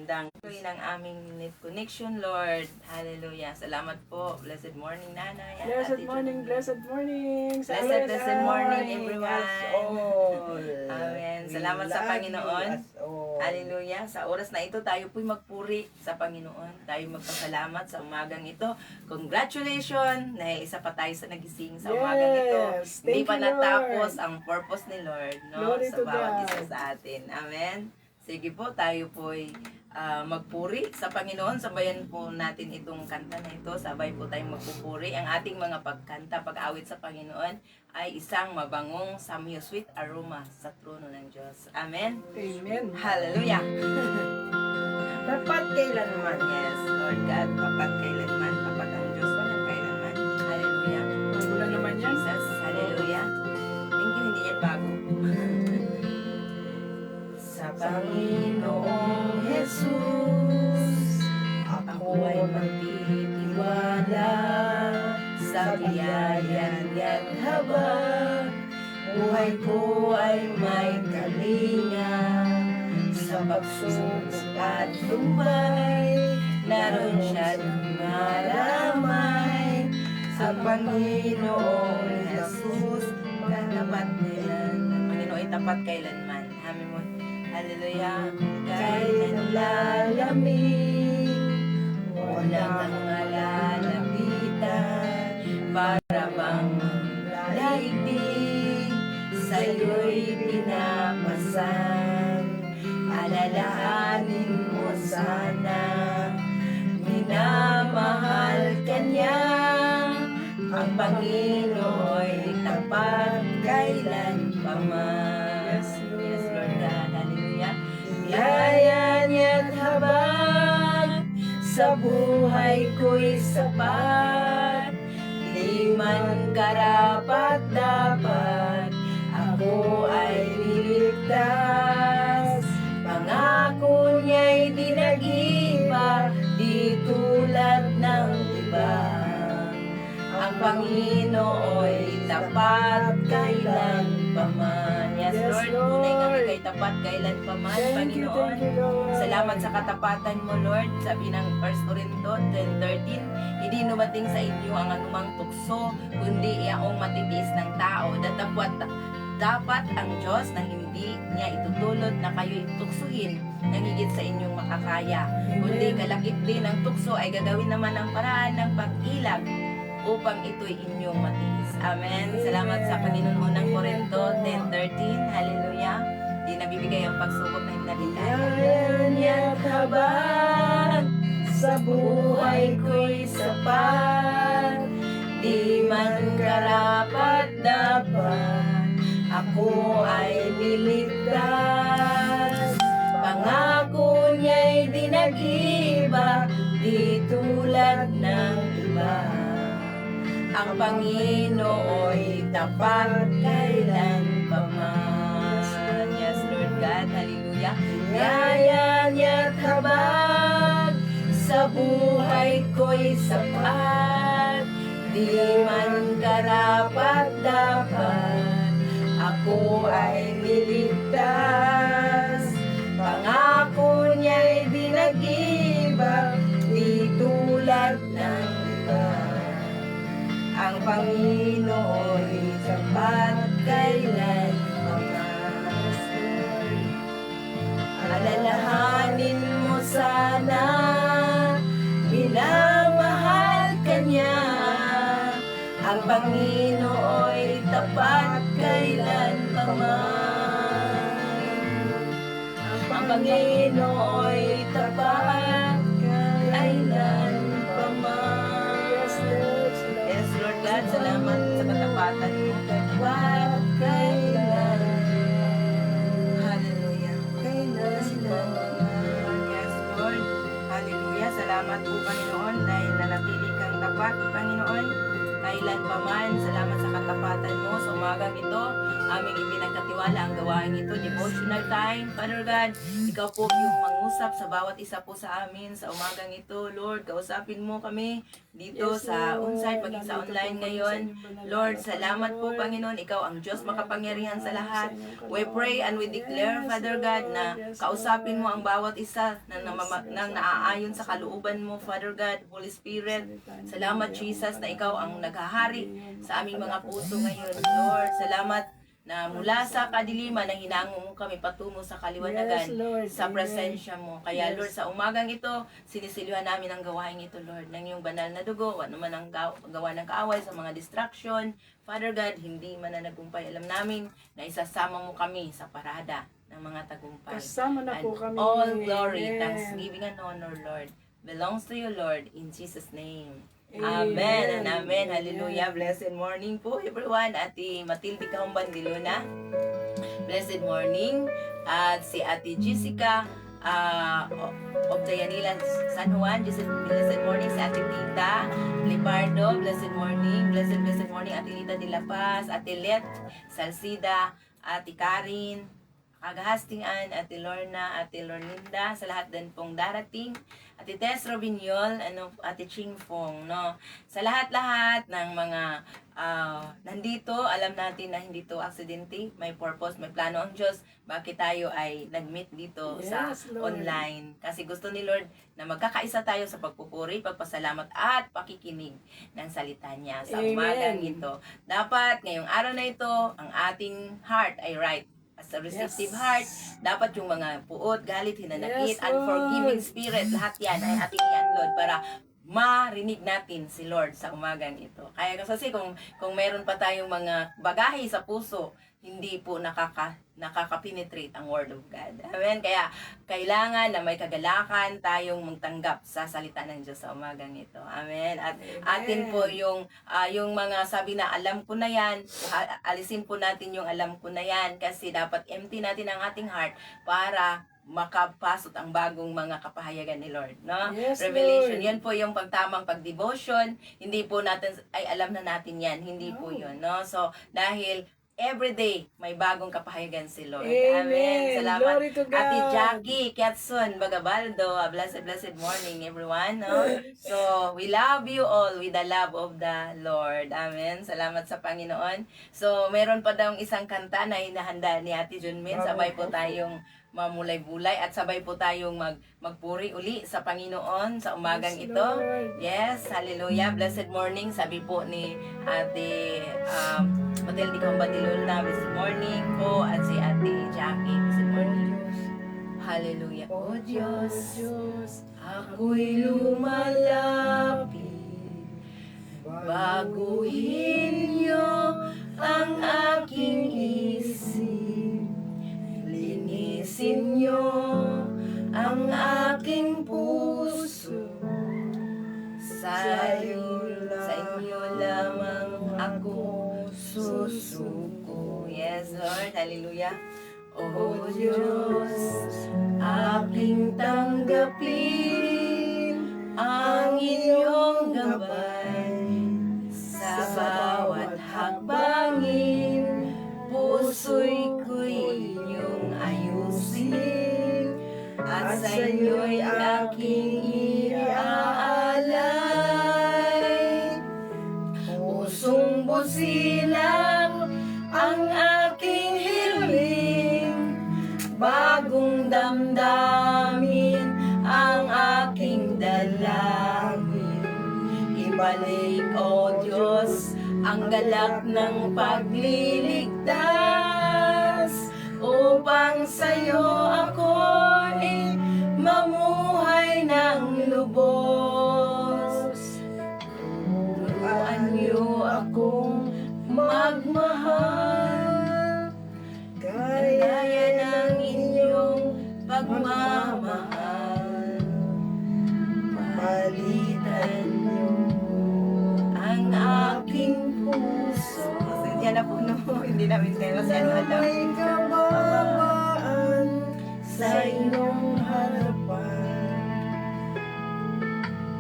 magandang tuloy ng aming net connection, Lord. Hallelujah. Salamat po. Blessed morning, Nanay. Blessed morning, blessed morning. Blessed morning, everyone. All. Amen. Salamat sa Panginoon. Hallelujah. Sa oras na ito, tayo po'y magpuri sa Panginoon. Tayo magpasalamat sa umagang ito. Congratulations! Dahil isa pa tayo sa nagising sa umagang ito. Hindi pa natapos ang purpose ni Lord, no? Glory Sa to bawat God. isa sa atin. Amen. Sige po, tayo po'y magpuri sa Panginoon. Sabayan po natin itong kanta na ito. Sabay po tayong magpupuri. Ang ating mga pagkanta, pag-awit sa Panginoon ay isang mabangong samyo, sweet aroma sa trono ng Diyos. Amen. Amen. Hallelujah. Dapat kailanman. Yes, Lord God, tapat kailanman, tapat ang Diyos walang kailanman. Hallelujah. Wala naman yan. Jesus, hallelujah. Thank you, hindi yan bago. Sa Panginoong Jesus, ako ay magtitiwala sa biyaya niya't habang buhay ko ay may kalinga. Sa pagsubok at lumbay, naroon siya maramay. Sa Panginoong Jesus, tapat kailan. Ang Panginoon ay tapat kailanman. Amen mo. Hallelujah. Kailan lalamig, walang lalapitan, para bang daigdig, sa'yo'y pinapasan. Alalahanin mo sana, minamahal ka niya. Ang Panginoon'y tapat kailanpaman. Yes, Lord God. Hallelujah. Biyaya niya't habang sa buhay ko'y sapat. Di man karapat dapat, ako ay niligtas. Pangako niya'y di nag-iba, di tulad ng iba. Ang Panginoon'y tapat kailanpaman. Yes, Lord, tunay nga kay tapat kailanpaman, Panginoon. Salamat sa katapatan mo, Lord. Sabi ng 1 Corinto 10:13, hindi dumating sa inyo ang anumang tukso, kundi iyong matitiis ng tao. Dapat ang Diyos na hindi niya itutulot na kayo ituksuhin ng higit sa inyong makakaya. Kundi kalakip din ang tukso ay gagawin naman ang paraan ng pag-ilag upang ito'y inyong matiis. Amen. Salamat sa Panginoon. Unang Corinto 10:13. Hallelujah. Di nabibigay ang pagsubok na hindi natin kaya. Yayan habang sa buhay ko'y sapat, di man karapat dapat, ako ay niligtas. Pangako niya'y di nag-iba, di tulad ng iba. Ang Panginoon'y tapat kailanpaman. Yes, Lord God. Hallelujah. Biyaya niya't habag sa buhay ko'y sapat. Di man karapat dapat, ako ay niligtas. Pangako niya'y di nag-iba, di tulad ng iba. Ang Panginoon'y tapat kailanpaman. Alalahanin mo sana, minamahal ka niya. Ang Panginoon'y tapat kailanpaman. Ang Panginoon'y tapat kailanpaman. Yes, Lord God, salamat sa katapatan mo. Tapat kailanpaman. Hallelujah. Kailanpaman. Yes, Lord. Hallelujah. Salamat po, Panginoon, dahil nanatili kang tapat, Panginoon. kailan pa man. Salamat sa katapatan mo sa umagang ito. Aming ipinagkatiwala ang gawain ito, devotional time. Father God, ikaw po yung mangusap sa bawat isa po sa amin sa umagang ito. Lord, kausapin mo kami dito Yes, sa Lord. on-site, maging sa Nandito online po kami ngayon. sa inyong banal na Lord, harapan, salamat po, Lord. Panginoon. Ikaw ang Diyos makapangyarihan sa lahat. Sa inyong We pray and we declare, Yes, Father God, na Lord. Yes, kausapin mo Lord. ang bawat isa na Yes, nang naaayon sa kalooban mo, Father God, Holy Spirit. Salamat, Jesus, na ikaw ang naghahari sa aming mga puso ngayon. Lord, salamat na mula sa kadiliman na hinango mo kami patungo sa kaliwanagan Yes, Lord. sa Amen. presensya mo. Kaya Yes. Lord, sa umagang ito, sinisilihan namin ang gawain ito, Lord, ng iyong banal na dugo, ano man ang gawa ng kaaway sa mga distraction. Father God, hindi man na nagkumpay. Alam namin na isasama mo kami sa parada ng mga tagumpay. Kasama na po And kami. all glory, Amen. thanksgiving and honor, Lord, belongs to you, Lord, in Jesus' name. Amen. Amen and amen. Amen. Hallelujah. Blessed morning po, everyone. Ate Matilde Kaumban Diluna. Blessed morning. At si Ate Jessica of Dayanila, San Juan. Blessed morning si Ate Tita Lipardo. Blessed morning. Blessed morning Ate Lita de la Paz. Ate Let Salcida. Ate Karin Kagahastingan, Ate Lorna, Ate Lorlinda, sa lahat din pong darating. Ate Tess Robinyol, Ate Ching Fong, no? Sa lahat-lahat ng mga nandito, alam natin na hindi to aksidente, may purpose, may plano ang Diyos. Bakit tayo ay nag-meet dito sa Yes, Lord. online? Kasi gusto ni Lord na magkakaisa tayo sa pagpupuri, pagpasalamat at pakikinig ng salita niya sa Amen. umagang ito. Dapat ngayong araw na ito, ang ating heart ay right. As a receptive Yes. heart, dapat yung mga puot, galit, hinanakit, Yes, unforgiving Lord. spirit, lahat yan ay ating i-unload para marinig natin si Lord sa umagang ito. Kaya kasi kung meron pa tayong mga bagahe sa puso, hindi po nakaka-penetrate ang Word of God. Amen? Kaya kailangan na may kagalakan tayong magtanggap sa salita ng Diyos sa umagang ito. Amen? At Amen. atin po yung mga sabi na alam ko na yan, alisin po natin yung alam ko na yan kasi dapat empty natin ang ating heart para makapasok ang bagong mga kapahayagan ni Lord, no? Yes, Revelation, Lord. yan po yung pagtamang pagdevotion. Hindi po natin, ay alam na natin yan, hindi po No. yun, no? So, dahil everyday may bagong kapahayagan si Lord. Amen. Salamat. Glory to God. Ate Jackie Kiatson Bagabaldo, a blessed morning everyone, no? So, we love you all with the love of the Lord. Amen. Salamat sa Panginoon. So, meron pa daw isang kanta na hinahanda ni Ate Junmin. Sabay po tayong mamulay-bulay at sabay po tayong magpuri uli sa Panginoon sa umagang Yes, ito. Lord. Yes, hallelujah. Blessed morning, sabi po ni Ate Matilde Cambatiluna, blessed morning po, at si Ate Jackie, blessed morning. Hallelujah. O Diyos, Diyos, ako'y lumalapit, baguhin niyo ang aking isip, linisin niyo ang aking puso, sa inyo lamang ako susuko. Yes, Lord. Hallelujah. O Diyos, aking tanggapin ang inyong gabay sa bawat hakbangin, puso'y ko'y inyong ayusin, at sa inyo'y aking iaalay. Pusong busilang ang aking hiling, bagong damdamin ang aking dalangin. Ibalik, O Diyos, ang galak ng pagliligtas, upang sa'yo ako'y mamuhay ng lubos. Turuan niyo akong magmahal, gaya ng inyong pagmamahal. Palitan niyo ang aking puso. Pasensya na po, no? Hindi namin kayo kasi ano alam. may kababaan Sa inyong harapan.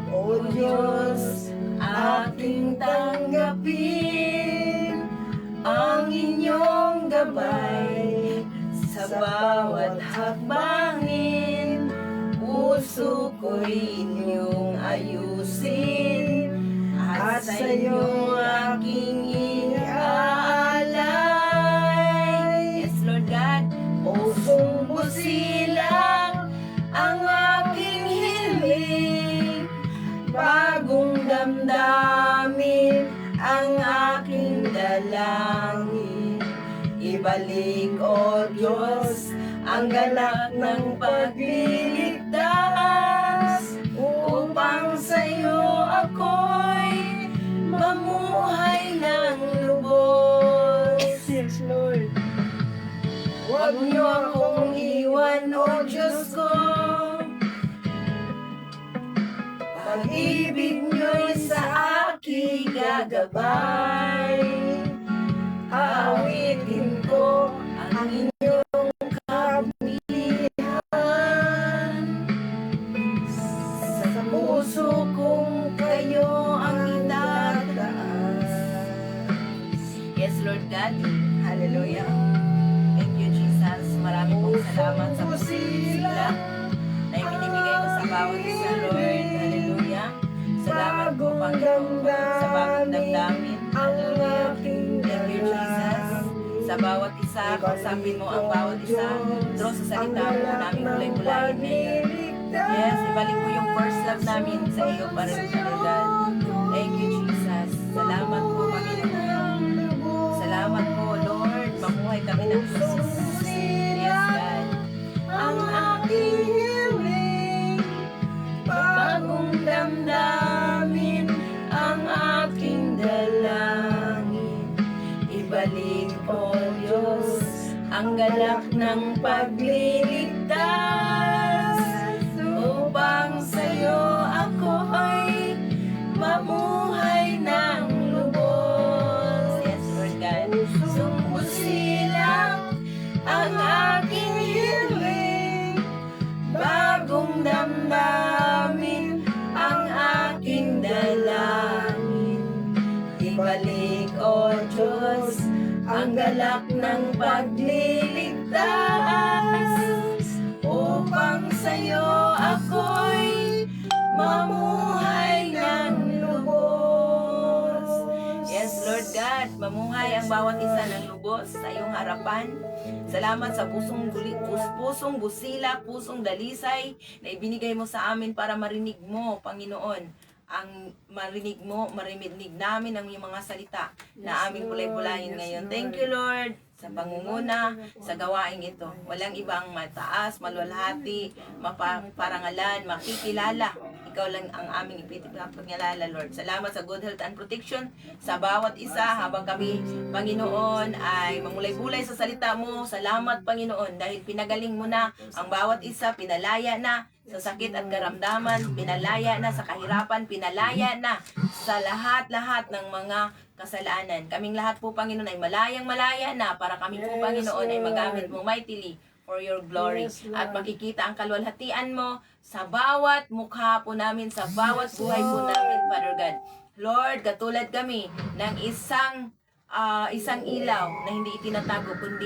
O Diyos, aking tanggapin ang inyong gabay sa bawat hakbangin. Puso ko'y inyong ayusin at sa inyo aking iaalay. Yes, Lord God. Pusong busilang ang aking hiling, bagong damdamin ang aking dalangin. Ibalik, O Diyos, ang ganap ng pagliligtas, upang sa'yo ako'y mamuhay ng lubos. Yes, Lord. Huwag niyo akong iwan, O Diyos ko. Pag-ibig niyo'y sa aking gagabay. Aawitin ko ang inyong kabutihan. Sa puso kong kayo ang itataas. Yes, Lord God. Hallelujah. Thank you, Jesus. Maraming pong salamat sa pusila na ibinibigay mo sa bawat isa, Lord. Hallelujah. Salamat po, Panginoon, sa bagong damdamin. Hallelujah. Thank you, Jesus. Sa bawat isa, kausapin mo ang bawat isa. Draw sa salita mo namin kulay-kulayin ngayon. Yes, ibalik mo yung first love namin sa iyo para sa God. Thank you, Jesus. Salamat po, Panginoon. Salamat po, Lord. Mamuhay kami ng Jesus. Yes, God. Ang aking hiling, bagong damdamin ang aking dalangin. Ibalik, O Diyos, ang galak ng pagliligtas, upang sa'yo ako'y mamuhay ng lubos. Yes, Lord God. Sumbusilang ang aking hiling, bagong damdamin ang aking dalangin. Ibalik, O Diyos, ang galak ng pagliligtas, upang sa'yo ako'y mamuhay ng lubos. Yes, Lord God, mamuhay ang bawat isa ng lubos sa iyong harapan. Salamat sa pusong busila, pusong dalisay na ibinigay mo sa amin para marinig mo, Panginoon. Ang marinig namin ang iyong mga salita na aming bulay-bulayin ngayon. Thank you, Lord, sa pangunguna, sa gawaing ito. Walang ibang mataas, maluwalhati, maparangalan, makikilala. Ikaw lang ang aming ipinagpangilala, Lord. Salamat sa good health and protection sa bawat isa habang kami, Panginoon, ay mamulay-bulay sa salita mo. Salamat, Panginoon, dahil pinagaling mo na ang bawat isa, pinalaya na sa sakit at karamdaman, pinalaya na sa kahirapan, pinalaya na sa lahat-lahat ng mga kasalanan. Kaming lahat po, Panginoon, ay malayang-malaya na para kami po, Panginoon, ay magamit mo mightily for your glory. Yes, Lord. At makikita ang kaluwalhatian mo sa bawat mukha po namin, sa bawat buhay po namin, Father God. Lord, katulad kami ng isang ilaw na hindi itinatago kundi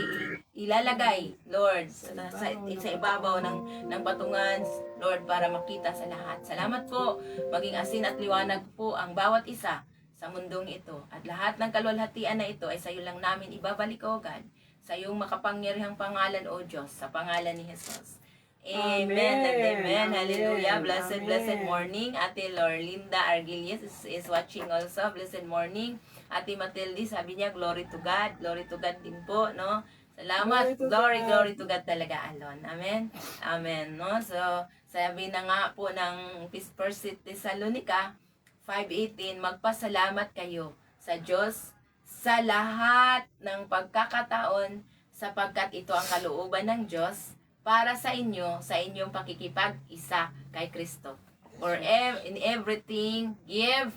ilalagay, Lord, sa ibabaw ng patungan, Lord, para makita sa lahat. Salamat po, maging asin at liwanag po ang bawat isa sa mundong ito. At lahat ng kaluwalhatian na ito ay sa iyo lang namin ibabalik, O God, sa iyong makapangyarihang pangalan, O Diyos, sa pangalan ni Jesus. Amen and amen. Hallelujah. Blessed morning. Ate Lorlinda Argilies is watching also. Blessed morning. Ate Matilde, sabi niya, glory to God. Glory to God din po, no? Salamat. Glory to God talaga, Alon. Amen. Amen, no? So, sabi na nga po ng 1 Thessalonica 5:18, magpasalamat kayo sa Diyos sa lahat ng pagkakataon sapagkat ito ang kalooban ng Diyos para sa inyo, sa inyong pakikipag-isa kay Kristo. For in everything, give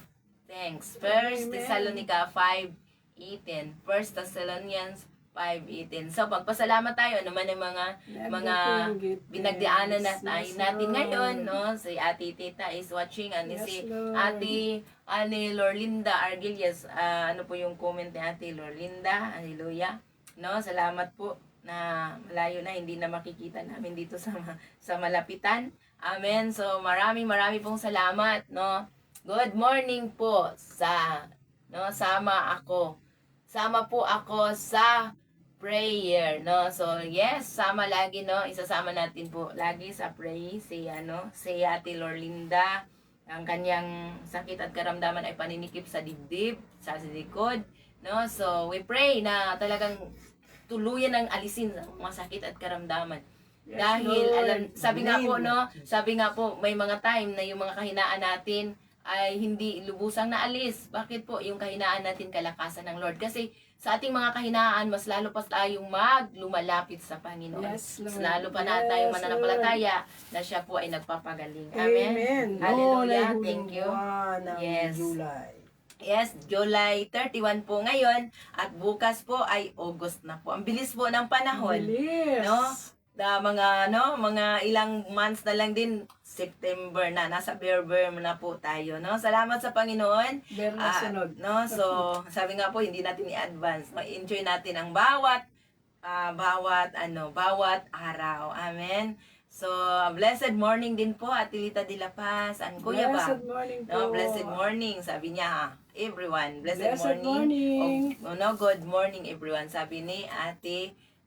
thanks. 1 Thessalonica 5:18. 1 Thessalonians 5:18. So, pagpasalamat tayo naman ng mga binagdaanan natin ngayon, no? Si Ate Tita is watching, and Yes, si Lord. Ate Lorlinda Argilias, ano po yung comment ni Ate Lorlinda? Hallelujah. No, salamat po na malayo na, hindi na makikita namin dito sa malapitan. Amen. So, marami pong salamat, no? Good morning po Sama po ako sa prayer, no? So, yes, sama lagi, no? Isasama natin po lagi sa pray si Ate Lorlinda. Ang kanyang sakit at karamdaman ay paninikip sa dibdib, sa likod, no? So, we pray na talagang tuluyan ang alisin ang mga sakit at karamdaman. Yes, Dahil Lord. sabi nga po, may mga time na yung mga kahinaan natin ay hindi lubusang naalis. Bakit po? Yung kahinaan natin kalakasan ng Lord. Kasi sa ating mga kahinaan, mas lalo pa tayong lumalapit sa Panginoon. Yes, Lord. Mas lalo pa na tayong Yes, mananampalataya na siya po ay nagpapagaling. Amen. Amen. Hallelujah. Noon ay Thank you. buwan ng Yes. July. Yes, July 31 po ngayon at bukas po ay August na po. Ang bilis po ng panahon. Bilis. No? Mga ilang months na lang din, September na, nasa Berber na po tayo, no? Salamat sa Panginoon. Meron na sunod. No? So, sabi nga po, hindi natin i-advance. Ma-enjoy natin ang bawat araw. Amen. So, blessed morning din po, Atilita de la Paz. Kuya ba? Blessed morning po. No, blessed morning. Sabi niya, everyone, blessed Blessed morning. morning. Good morning everyone. Sabi ni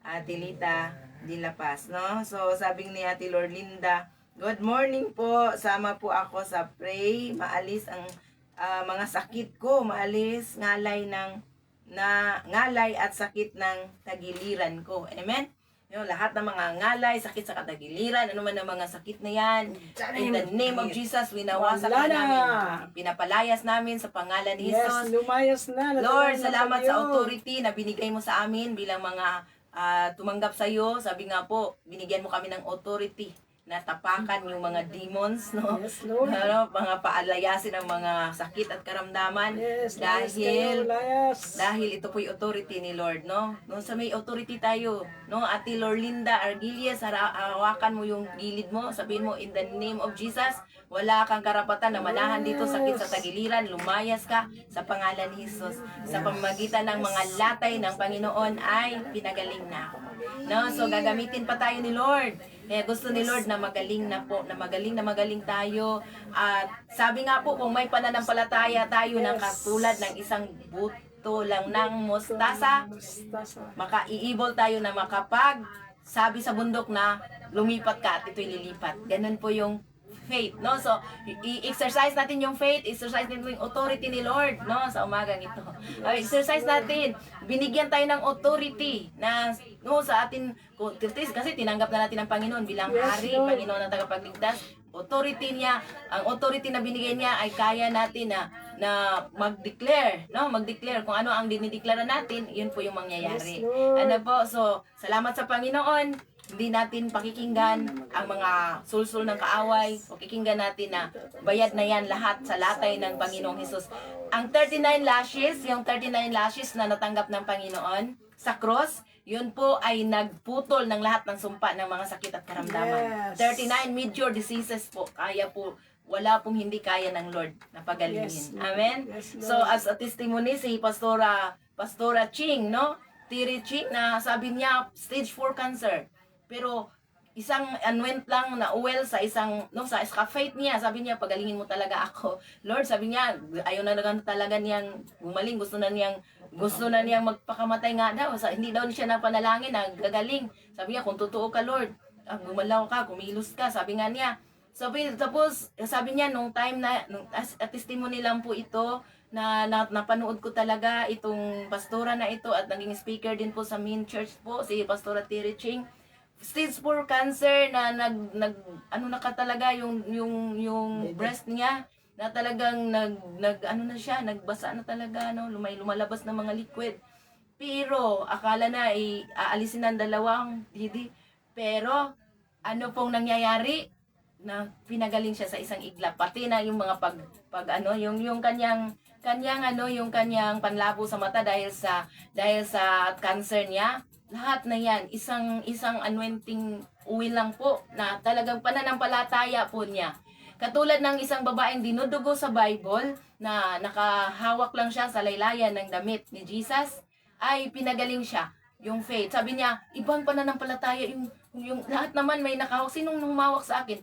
Atilita de la Paz, no? So, sabi ni Ate Lorlinda, good morning po. Sama po ako sa pray. Maalis ang mga sakit ko. Maalis ngalay at sakit ng tagiliran ko. Amen? Yung lahat ng mga ngalay, sakit sa katagiliran, ano man ang mga sakit na yan. In the name of Jesus, winawasak Wala na na. namin. Pinapalayas namin sa pangalan ni Jesus. Yes, lumayas na. Lord, Natuloy na salamat kayo. sa authority na binigay mo sa amin bilang mga tumanggap sa iyo. Sabi nga po, binigyan mo kami ng authority na tapakan yung mga demons, no? Yes, Lord. Mga paalayasin ang mga sakit at karamdaman. Yes, layas kayo, layas. Dahil ito po yung authority ni Lord, no? No, sa may authority tayo, no? Ate Lorlinda Argilias, hawakan mo yung gilid mo, sabihin mo, in the name of Jesus, wala kang karapatan na manahan dito, sakit sa tagiliran, lumayas ka sa pangalan ni Jesus. Sa pamamagitan ng mga latay ng Panginoon ay pinagaling na ako. No? So, gagamitin pa tayo ni Lord. Kaya gusto ni Lord na magaling na po, na magaling tayo. At sabi nga po, kung may pananampalataya tayo ng katulad ng isang buto lang ng mustasa, makaiibol tayo na sabi sa bundok na lumipat ka at ito'y lilipat. Ganun po yung faith, no? So, i-exercise natin yung faith, exercise natin yung authority ni Lord, no? Sa umagang ito. Exercise natin. Binigyan tayo ng authority na, no, sa atin, kasi tinanggap na natin ang Panginoon bilang Yes, hari, Lord. Panginoon ang tagapagligtas. Authority niya, ang authority na binigay niya ay kaya natin na mag-declare, no? Mag-declare kung ano ang dinideklara natin, yun po yung mangyayari. Yes, Lord. Ano po? So, salamat sa Panginoon. Hindi natin pakikinggan ang mga sulsul ng kaaway. Pakikinggan natin na bayad na yan lahat sa latay ng Panginoong Hesus. Ang 39 lashes, yung 39 lashes na natanggap ng Panginoon sa cross, yun po ay nagputol ng lahat ng sumpa ng mga sakit at karamdaman. Yes. 39 major diseases po. Kaya po, wala pong hindi kaya ng Lord na pagalingin. Yes, Lord. Amen? Yes, Lord. So, as a testimony, si Pastora Ching, no? Tiri Ching, na sabi niya, stage 4 cancer. Pero isang unwent lang na oil sa sa faith niya, sabi niya, pagalingin mo talaga ako. Lord, sabi niya, ayaw na talaga niyang gumaling, gusto na niyang magpakamatay nga daw. Hindi daw siya napanalangin na gagaling. Sabi niya, kung totoo ka, Lord, gumalaw ka, kumilos ka, sabi nga niya. Tapos sabi niya, nung time na, testimony lang po ito, na napanood ko talaga itong pastora na ito at naging speaker din po sa main church po, si Pastora Tiri Ching. Stage 4 cancer na talaga yung breast niya na talagang nagbasa na talaga, no, lumalabas ng mga liquid. Pero akala na aalisin ng dalawang didi. Pero ano pong nangyayari? na pinagaling siya sa isang iglap, pati na yung mga pag ano, yung kanyang yung kanyang panlabo sa mata dahil sa cancer niya. Lahat na yan, isang anointing oil lang po na talagang pananampalataya po niya. Katulad ng isang babaeng dinudugo sa Bible na nakahawak lang siya sa laylayan ng damit ni Jesus, ay pinagaling siya. Yung faith. Sabi niya, ibang pananampalataya, yung lahat naman may nakahawak. Sinong humawak sa akin?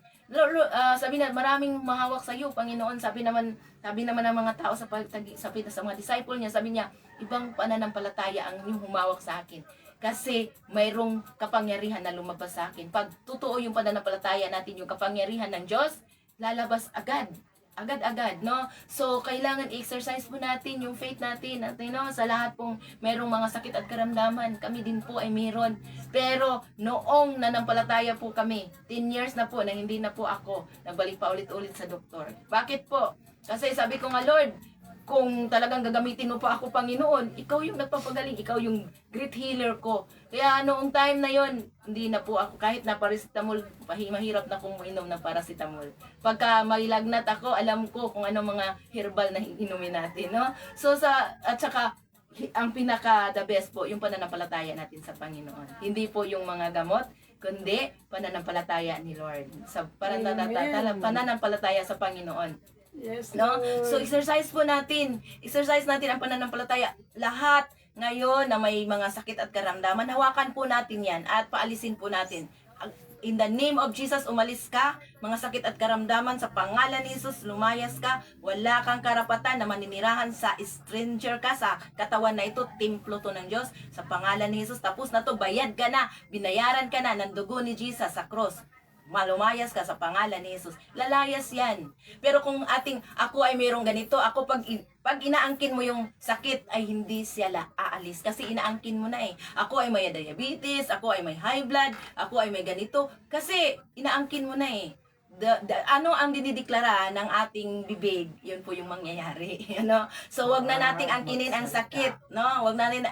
Sabi na, maraming mahawak sa iyo, Panginoon. Sabi naman ng mga tao sa mga disciple niya, sabi niya, ibang pananampalataya ang yung humawak sa akin. Kasi mayroong kapangyarihan na lumabas sa akin. Pag totoo yung pananampalataya natin, yung kapangyarihan ng Diyos, lalabas agad-agad, no? So, kailangan i-exercise po natin yung faith natin, no? Sa lahat pong merong mga sakit at karamdaman, kami din po ay meron. Pero, noong nanampalataya po kami, 10 years na po, na hindi na po ako nagbalik pa ulit-ulit sa doktor. Bakit po? Kasi sabi ko nga, Lord, kung talagang gagamitin mo pa ako, Panginoon, ikaw yung nagpapagaling, ikaw yung great healer ko. Kaya noong time na yon, hindi na po ako, kahit na paracetamol, mahirap na kong uminom ng paracetamol. Pagka may lagnat ako, alam ko kung ano mga herbal na inumin natin, no? So, at saka, ang pinaka the best po, yung pananampalataya natin sa Panginoon. Hindi po yung mga gamot, kundi pananampalataya ni Lord. Sa pananampalataya sa Panginoon. Yes, No? Lord. So exercise po natin. Exercise natin ang pananampalataya. Lahat ngayon na may mga sakit at karamdaman, hawakan po natin 'yan at paalisin po natin. In the name of Jesus, umalis ka. Mga sakit at karamdaman sa pangalan ni Jesus, lumayas ka. Wala kang karapatan na maninirahan sa stranger ka, sa katawan na ito, templo to ng Diyos. Sa pangalan ni Jesus, tapos na to, bayad ka na, binayaran ka na ng dugo ni Jesus sa cross. Malumayas ka sa pangalan ni Jesus. Lalayas yan. Pero kung ako ay mayroong ganito, ako pag inaangkin mo yung sakit ay hindi siya aalis. Kasi inaangkin mo na eh. Ako ay may diabetes, ako ay may high blood, ako ay may ganito. Kasi inaangkin mo na eh. Ano ang dinideklara ng ating bibig, yun po yung mangyayari. So wag na nating angkinin ang sakit. No? Wag na natin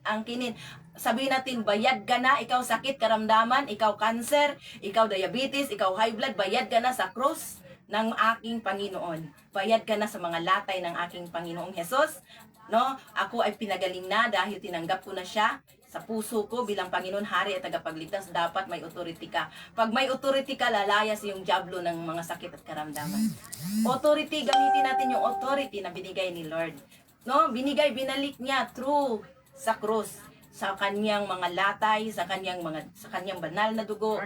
angkinin. Sabihin natin, bayad ka na, ikaw sakit, karamdaman, ikaw cancer, ikaw diabetes, ikaw high blood, bayad ka na sa cross ng aking Panginoon. Bayad ka na sa mga latay ng aking Panginoong Hesus. No? Ako ay pinagaling na dahil tinanggap ko na siya sa puso ko bilang Panginoon, Hari at Tagapagligtas. Dapat may authority ka. Pag may authority ka, lalayas yung diablo ng mga sakit at karamdaman. Authority, gamitin natin yung authority na binigay ni Lord. No? Binalik niya through sa cross, sa kanyang mga latay, sa kanyang banal na dugo.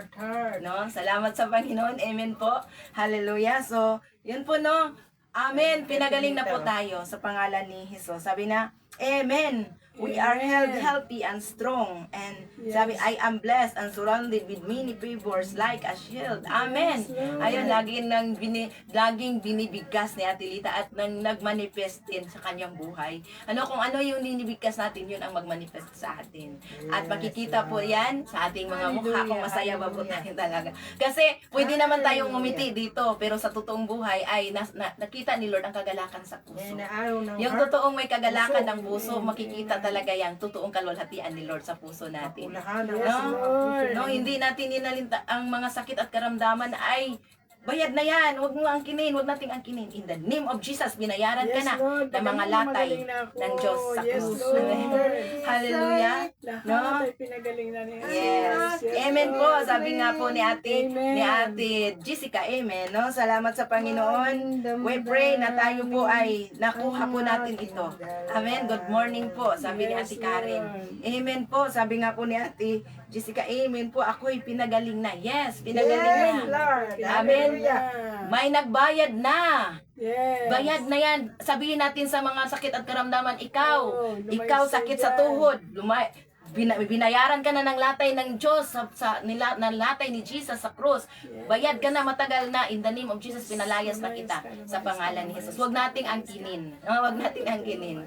No? Salamat sa Panginoon. Amen po. Hallelujah. So, yun po, no? Amen. Pinagaling na po tayo sa pangalan ni Jesus. Sabi na, Amen. We are held healthy and strong. And sabi, I am blessed and surrounded with many favors like a shield. Amen. Ayun, laging binibigkas ni Ate Lita at nagmanifest din sa kanyang buhay. Kung ano yung binibigkas natin, yun ang magmanifest sa atin. At makikita po yan sa ating mga mukha kung masaya ba po tayo talaga. Kasi pwede naman tayong ngumiti dito, pero sa totoong buhay ay nakita ni Lord ang kagalakan sa puso. Yung totoong may kagalakan ng puso, makikita talaga yung totoong kalwalhatian ni Lord sa puso natin. No, hindi natin inalinta ang mga sakit at karamdaman ay bayad na yan. Huwag mo angkinin, huwag nating angkinin. In the name of Jesus, binayaran ka na ng mga latay ng Diyos sa krus. Hallelujah. No? Pinagaling na niya. Yes. Amen po. Sabi nga po ni Ate Jessica, amen. No? Salamat sa Panginoon. We pray na tayo po ay nakuha po natin ito. Amen. Good morning po. Sabi ni Ate Karen. Amen po. Sabi nga po ni Ate Jessica, amen po. Ako'y pinagaling na. Yes, pinagaling na. Amen. May nagbayad na. Yes. Bayad na yan. Sabihin natin sa mga sakit at karamdaman, ikaw sakit sa tuhod. Binayaran ka na ng latay ng Diyos ng latay ni Jesus sa cross. Bayad ka na, matagal na. In the name of Jesus, pinalayas na kita sa pangalan ni Jesus. Huwag nating angkinin. Huwag nating angkinin.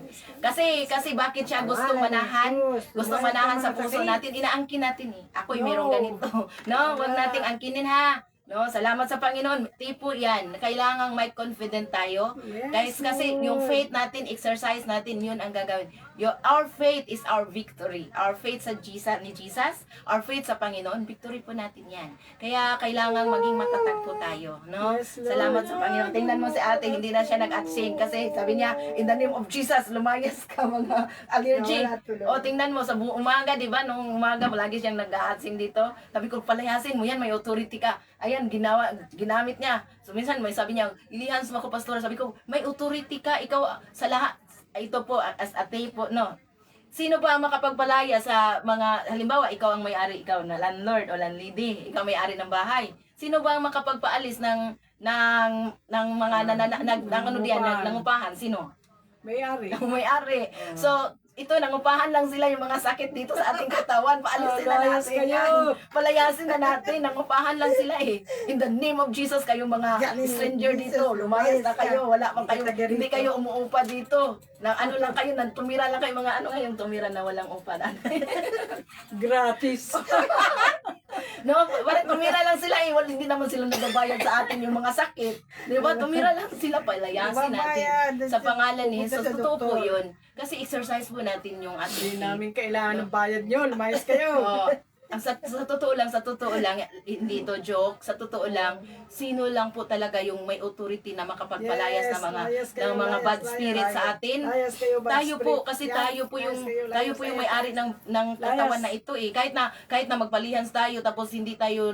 Kasi bakit siya gustong manahan sa puso natin? Inaangkin natin eh. Ako'y merong ganito. No, huwag nating angkinin ha. No, salamat sa Panginoon. Tipo yan. Kailangang may confident tayo. Yes, Guys, kasi Lord. yung faith natin, exercise natin, yun ang gagawin. Our faith is our victory. Our faith sa Jesus, our faith sa Panginoon, victory po natin yan. Kaya kailangang maging matatag po tayo. No? Yes, Lord. Salamat sa Panginoon. Tingnan mo si ate, hindi na siya nag-atsing kasi sabi niya, in the name of Jesus, lumayas ka mga allergy. Wala tuloy. O tingnan mo, sa umaga, di ba? Nung umaga, lagi siyang nag-atsing dito. Sabi ko, palayasin mo yan, may authority ka. Ayan, ginamit niya. So minsan may sabi niya, ilihans mo ako pastora. Sabi ko, may authority ka, ikaw sa lahat. Ito po, as ate po, no. Sino ba ang makapagpalaya sa mga, halimbawa, ikaw ang may-ari, ikaw na landlord o landlady, ikaw may-ari ng bahay. Sino ba ang makapagpaalis ng mga nangungupahan? Sino? May-ari. Ang may-ari. So, ito, nangupahan lang sila yung mga sakit dito sa ating katawan. Paalisin na Layas natin kayo. yan. Palayasin na natin. Nangupahan lang sila eh. In the name of Jesus, kayong mga stranger dito, lumayas na kayo. Wala pa kayo, hindi kayo umuupa dito. Nang ano lang kayo, nang tumira lang kayo, mga ano ngayong tumira na walang upa. Gratis. No, bakit tumira lang sila eh. Hindi naman sila nagbabayad sa atin yung mga sakit. Di ba? Tumira lang sila, palayasin natin. Sa pangalan ni Jesus, totoo po yun. Kasi exercise po natin yung Hindi ating namin kailangan ng bayad nyo. Lumayas kayo. Oo. Sa totoo lang, hindi to joke, sa totoo lang, sino lang po talaga yung may authority na makapagpalayas Yes, ng mga layas kayo, ng mga layas, bad layas. spirit sa atin. Layas kayo, bad Tayo po spirit. kasi Yan, tayo po layas kayo, layas, tayo po yung layas. may-ari ng katawan na ito eh. Kahit na magpalihans tayo tapos hindi tayo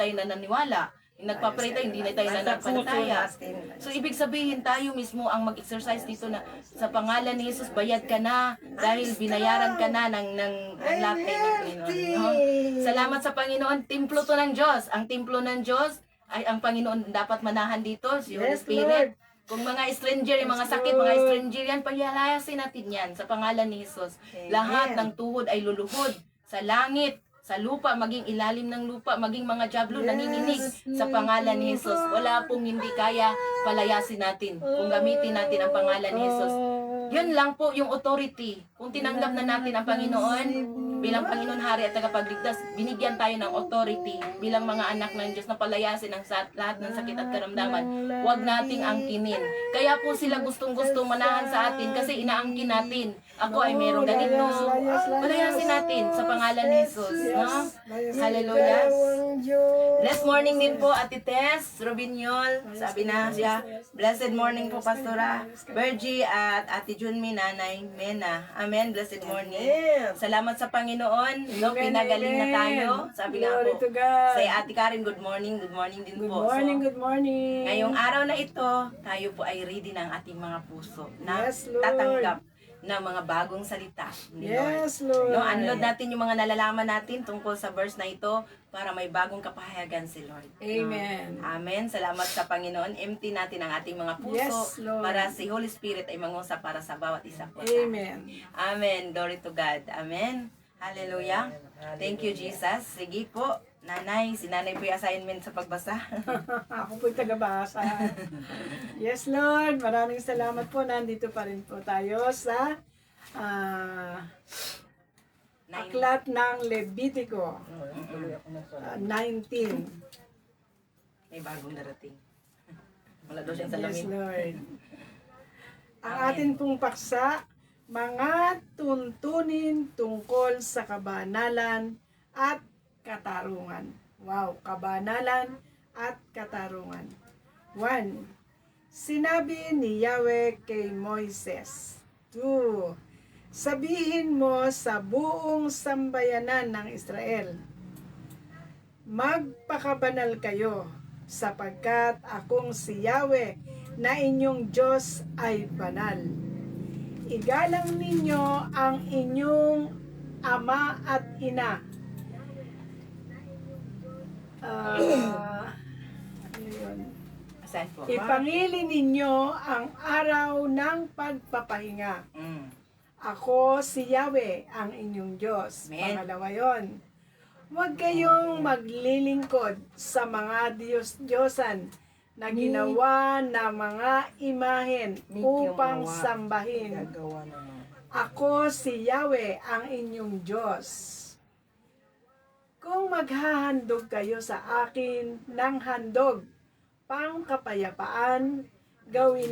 nananiwala. Nagpa-pray tayo, hindi na tayo nananampalataya. So, ibig sabihin, tayo mismo ang mag-exercise dito na sa pangalan ni Jesus, bayad ka na dahil binayaran ka na ng lahat ng Panginoon. No? Salamat sa Panginoon. Templo to ng Diyos. Ang templo ng Diyos ay ang Panginoon dapat manahan dito, si Holy Yes, Spirit. Lord. Kung mga stranger, yung mga sakit, mga stranger yan, palayasin natin yan sa pangalan ni Jesus. Lahat ng tuhod ay luluhod sa langit, sa lupa, maging ilalim ng lupa, maging mga jablo, nanginginig sa pangalan ni Jesus. Wala pong hindi kaya palayasin natin kung gamitin natin ang pangalan ni Jesus. Yun lang po yung authority. Kung tinanggap na natin ang Panginoon, bilang Panginoon Hari at Tagapagligtas, binigyan tayo ng authority bilang mga anak ng Diyos na palayasin ang lahat ng sakit at karamdaman. Huwag nating angkinin. Kaya po sila gustong-gustong manahan sa atin kasi inaangkin natin. Ako ay merong ganito. Palayasin natin sa pangalan ni Jesus. No? Hallelujah. Blessed morning din po, Ate Tess, Robinyol. Sabi na siya, blessed morning po, Pastora Bergie at Ate Junmi, Nanay Mena. Amen, blessed morning. Salamat sa Panginoon. No, Amen, pinagaling na amen. tayo. Sabi nga Glory po, to God. sa Ate Karen, good morning din Good po. morning, So, good morning. ngayong araw na ito, tayo po ay ready ng ating mga puso na Yes, Lord. tatanggap ng mga bagong salita ni Yes, Lord. No, unload natin yung mga nalalaman natin tungkol sa verse na ito para may bagong kapahayagan si Lord. Amen. No? Amen. Salamat sa Panginoon. Empty natin ang ating mga puso Yes, Lord. para si Holy Spirit ay mangusap para sa bawat isa po. Amen. Amen. Glory to God. Amen. Hallelujah. Thank you, Jesus. Sige po. Nanay, si nanay po yung assignment sa pagbasa. Ako po'y tagabasa. Yes, Lord. Maraming salamat po. Nandito pa rin po tayo sa aklat ng Levitico 19. May bagong darating. Wala daw siyang Yes, salamin. Lord. Ang Amen. atin pong paksa, mga tuntunin tungkol sa kabanalan at katarungan. Wow, kabanalan at katarungan. 1. Sinabi ni Yahweh kay Moises. 2. Sabihin mo sa buong sambayanan ng Israel, magpakabanal kayo, sapagkat akong si Yahweh na inyong Diyos ay banal. Igalang ninyo ang inyong ama at ina. Ano yun? Saan po? Ipangili ninyo ang araw ng pagpapahinga. Mm. Ako si Yahweh, ang inyong Diyos. Amen. Pangalawa yon. Huwag kayong maglilingkod sa mga Diyos-Diyosan na ginawa na mga imahen upang sambahin. Ako si Yahweh, ang inyong Diyos. Kung maghahandog kayo sa akin ng handog, pangkapayapaan, gawin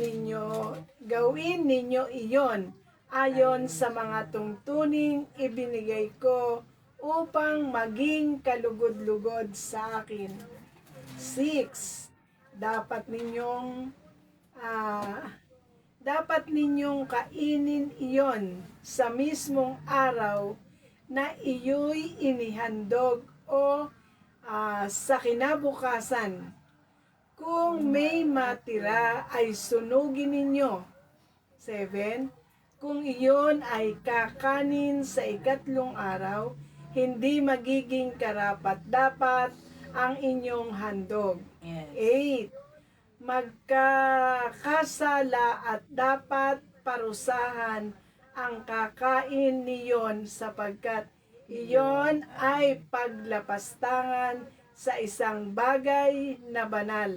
ninyo iyon ayon sa mga tungtuning ibinigay ko upang maging kalugod-lugod sa akin. 6. Dapat ninyong kainin iyon sa mismong araw na iyo'y inihandog o sa kinabukasan. Kung may matira ay sunugin ninyo. 7. Kung iyon ay kakanin sa ikatlong araw, hindi magiging karapat-dapat ang inyong handog. Yes. 8. Magkakasala at dapat parusahan ang kakain niyon sapagkat iyon ay paglapastangan sa isang bagay na banal.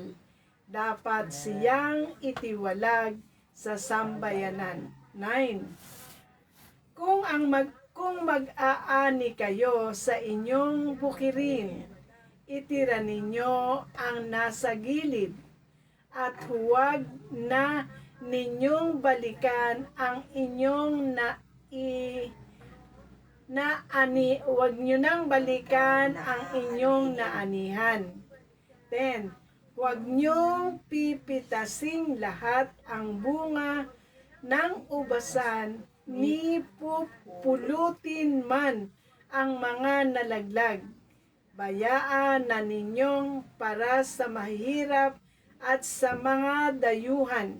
Dapat siyang itiwalag sa sambayanan. 9. Kung mag-aani kayo sa inyong bukirin, itira ninyo ang nasa gilid at huwag na ninyong balikan ang inyong huwag nyo nang balikan ang inyong naanihan. 10. Huwag nyong pipitasing lahat ang bunga ng ubasan, ni pupulutin man ang mga nalaglag. Bayaan na ninyong para sa mahihirap at sa mga dayuhan.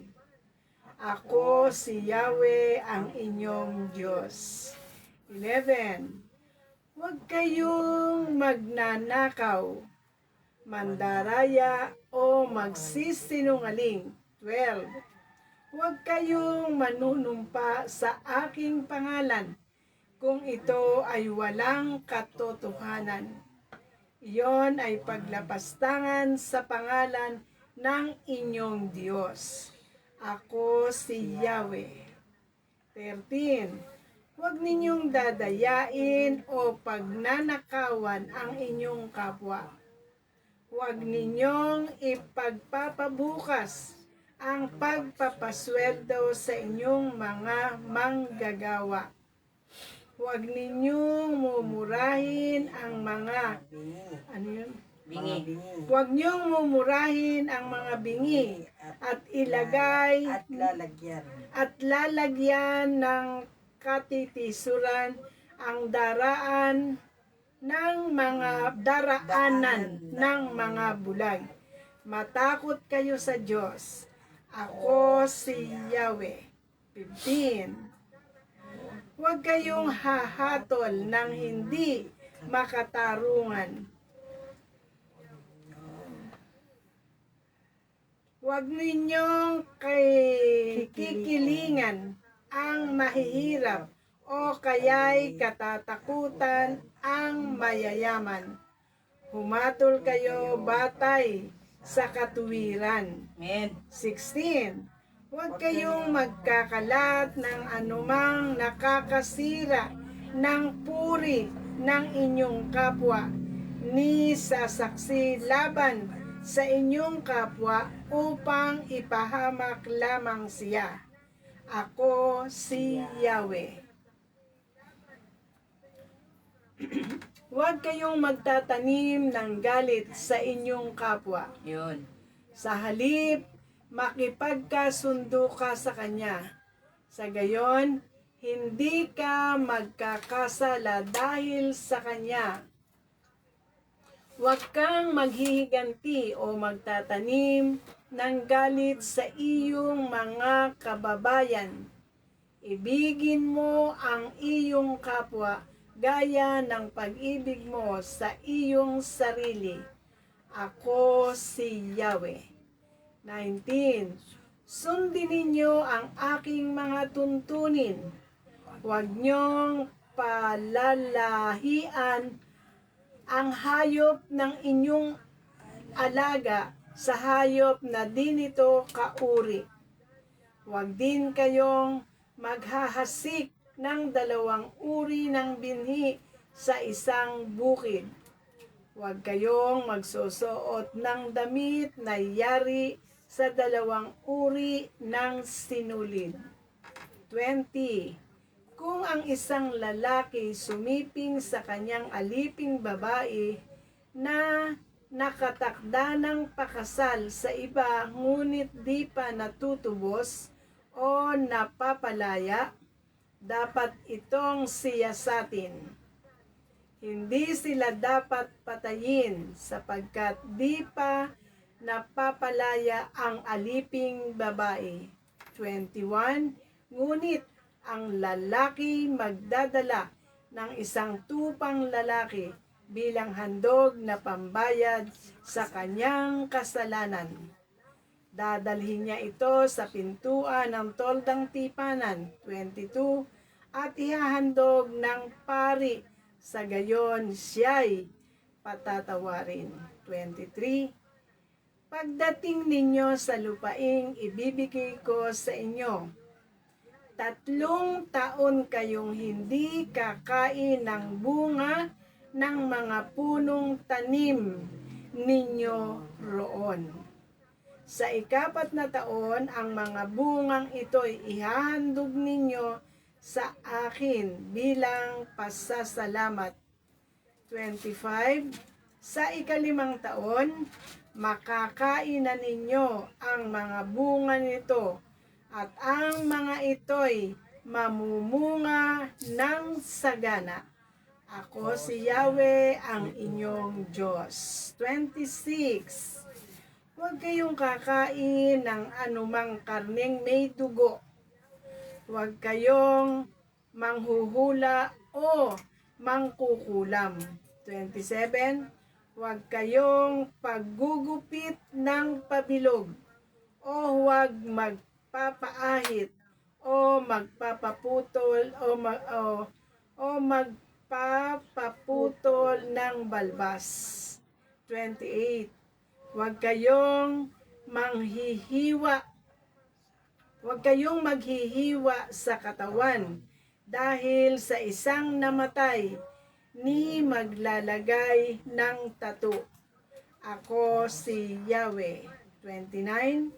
Ako si Yahweh ang inyong Diyos. 11. Huwag kayong magnanakaw, mandaraya o magsisinungaling. 12. Huwag kayong manunumpa sa aking pangalan kung ito ay walang katotohanan. Iyon ay paglapastangan sa pangalan ng inyong Diyos. Ako si Yahweh. 13. Huwag ninyong dadayain o pagnanakawan ang inyong kapwa. Huwag ninyong ipagpapabukas ang pagpapasweldo sa inyong mga manggagawa. Huwag ninyong mumurahin ang mga Bingi. Huwag niyong mumurahin ang mga bingi at ilagay at lalagyan ng katitisuran ang daraanan ng mga bulag. Matakot kayo sa Diyos. Ako si Yahweh. 15. Huwag kayong hahatol ng hindi makatarungan. Huwag ninyong kikilingan ang mahihirap o kaya'y katatakutan ang mayayaman. Humatol kayo batay sa katuwiran. Amen. 16. Huwag kayong magkakalat ng anumang nakakasira ng puri ng inyong kapwa, ni sasaksi laban sa inyong kapwa upang ipahamak lamang siya. Ako si Yahweh. Huwag kayong magtatanim ng galit sa inyong kapwa. Yun. Sa halip, makipagkasundo ka sa kanya. Sa gayon, hindi ka magkakasala dahil sa kanya. Huwag kang maghihiganti o magtatanim ng galit sa iyong mga kababayan. Ibigin mo ang iyong kapwa gaya ng pag-ibig mo sa iyong sarili. Ako si Yahweh. 19. Sundin ninyo ang aking mga tuntunin. Huwag niyong palalahian ang hayop ng inyong alaga sa hayop na di nito kauri. Huwag din kayong maghahasik ng 2 uri ng binhi sa isang bukid. Huwag kayong magsusuot ng damit na yari sa dalawang uri ng sinulid. 20. Kung ang isang lalaki sumiping sa kanyang aliping babae na nakatakda ng pakasal sa iba ngunit di pa natutubos o napapalaya, dapat itong siyasatin. Hindi sila dapat patayin sapagkat di pa napapalaya ang aliping babae. 21. Ngunit ang lalaki magdadala ng isang tupang lalaki bilang handog na pambayad sa kanyang kasalanan. Dadalhin niya ito sa pintuan ng toldang tipanan. 22. At ihahandog ng pari, sa gayon siya'y patatawarin. 23. Pagdating ninyo sa lupaing ibibigay ko sa inyo, 3 taon kayong hindi kakain ng bunga ng mga punong tanim ninyo roon. Sa 4 na taon, ang mga bungang ito'y ihahandog ninyo sa akin bilang pasasalamat. 25. Sa 5 taon, makakain na ninyo ang mga bunga nito at ang mga ito'y mamumunga ng sagana. Ako si Yahweh ang inyong Diyos. 26. Huwag kayong kakain ng anumang karneng may dugo. Huwag kayong manghuhula o mangkukulam. 27. Huwag kayong paggugupit ng pabilog o huwag magpapaahit o magpapaputol o magpapaputol ng balbas. 28. Huwag kayong maghihiwa sa katawan dahil sa isang namatay ni maglalagay ng tattoo. Ako si Yahweh. 29.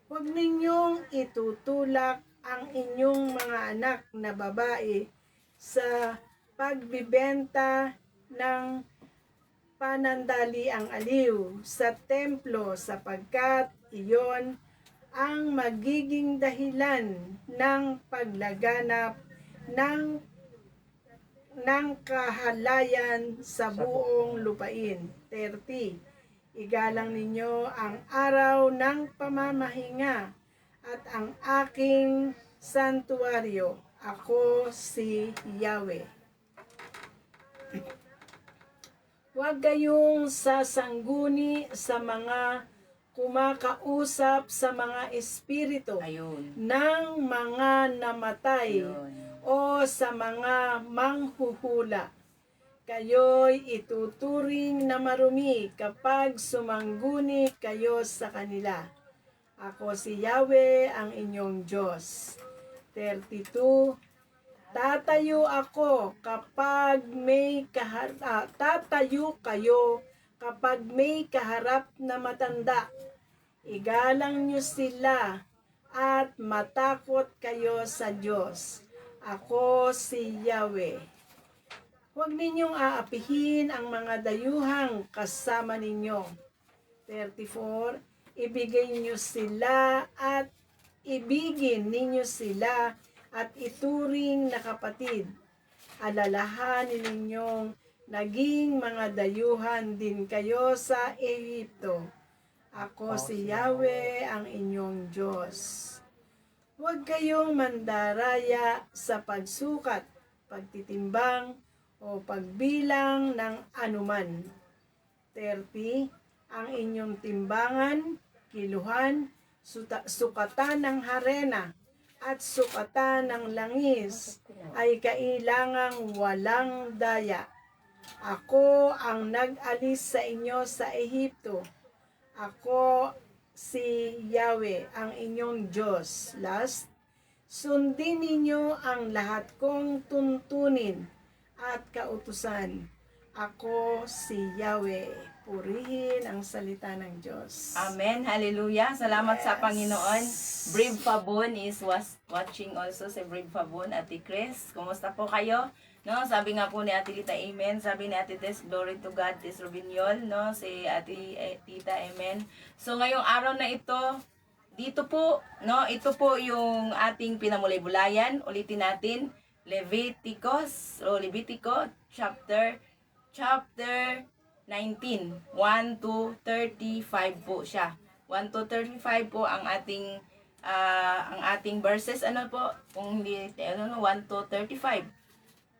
Huwag ninyong itutulak ang inyong mga anak na babae sa pagbibenta ng panandaliang aliw sa templo sapagkat iyon ang magiging dahilan ng paglaganap ng kahalayan sa buong lupain. 30. Igalang ninyo ang araw ng pamamahinga at ang aking santuaryo. Ako si Yahweh. Huwag kayong sasangguni sa mga kumakausap sa mga espiritu Ayun. ng mga namatay Ayun. o sa mga manghuhula. Kayo'y ituturing na marumi kapag sumangguni kayo sa kanila. Ako si Yahweh ang inyong Diyos. 32. Tatayo ako kapag may tatayo kayo kapag may kaharap na matanda. Igalang nyo sila at matakot kayo sa Diyos. Ako si Yahweh. Huwag ninyong aapihin ang mga dayuhang kasama ninyo. 34. Ibigay nyo sila at ibigin ninyo sila at ituring na kapatid. Alalahanin ninyong naging mga dayuhan din kayo sa Ehipto. Ako si Yahweh ang inyong Diyos. Huwag kayong mandaraya sa pagsukat, pagtitimbang, o pagbilang ng anuman. 30. Ang inyong timbangan, kiluhan, sukatan ng harena, at sukatan ng langis ay kailangang walang daya. Ako ang nag-alis sa inyo sa Ehipto. Ako si Yahweh, ang inyong Diyos. Last, sundin ninyo ang lahat kong tuntunin at kautusan. Ako si Yahweh. Purihin ang salita ng Diyos. Amen. Hallelujah. Salamat sa Yes. Panginoon. Brave Fabon is watching also si Brave Fabon, Ate Chris. Kumusta po kayo? No, sabi nga po ni Ate Lita, amen. Sabi ni Ate Tess, glory to God, Tess Rubinyol, no, si Ate Tita, amen. So ngayong araw na ito, dito po, no, ito po yung ating pinamulay-bulayan. Ulitin natin, Levitico chapter 19, 1 to 35 po siya. 1 to 35 po ang ating verses, ano po, kung hindi, 1 to 35.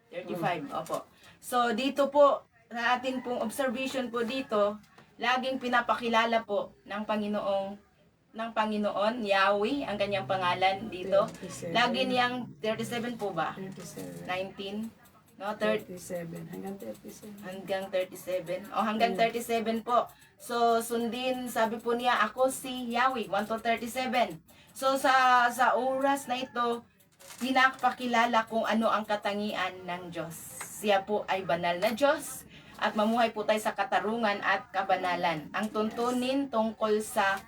35, opo. So, dito po, sa ating pong observation po dito, laging pinapakilala po ng Panginoon, Yahweh, ang kanyang pangalan dito. 37. Lagi niyang, 37 po ba? 37. 19, no, 30, 37. Hanggang 37. hanggang 37. O, hanggang 37 po. So, sundin, sabi po niya, ako si Yahweh, 1 to 37. So, sa oras na ito, pinapakilala kung ano ang katangian ng Diyos. Siya po ay banal na Diyos at mamuhay po tayo sa katarungan at kabanalan. Ang tuntunin tungkol sa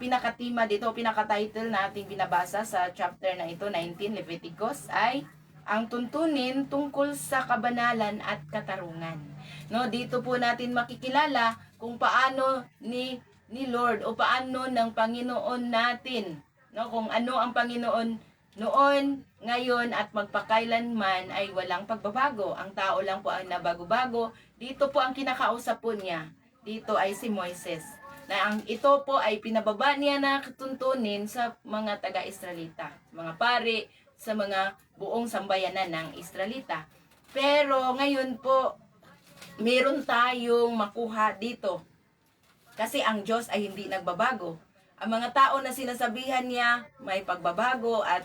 pinakatima dito, pinakatitle na ating binabasa sa chapter na ito, 19, Leviticus, ay ang tuntunin tungkol sa kabanalan at katarungan. No, dito po natin makikilala kung paano ni Lord o paano ng Panginoon natin, no, kung ano ang Panginoon noon, ngayon at magpakailanman ay walang pagbabago. Ang tao lang po ang nabago-bago. Dito po ang kinakausap po niya. Dito ay si Moises. Na ito po ay pinababa niya na tuntunin sa mga taga-Israelita, mga pari, sa mga buong sambayanan ng Israelita. Pero ngayon po, meron tayong makuha dito. Kasi ang Diyos ay hindi nagbabago. Ang mga tao na sinasabihan niya may pagbabago at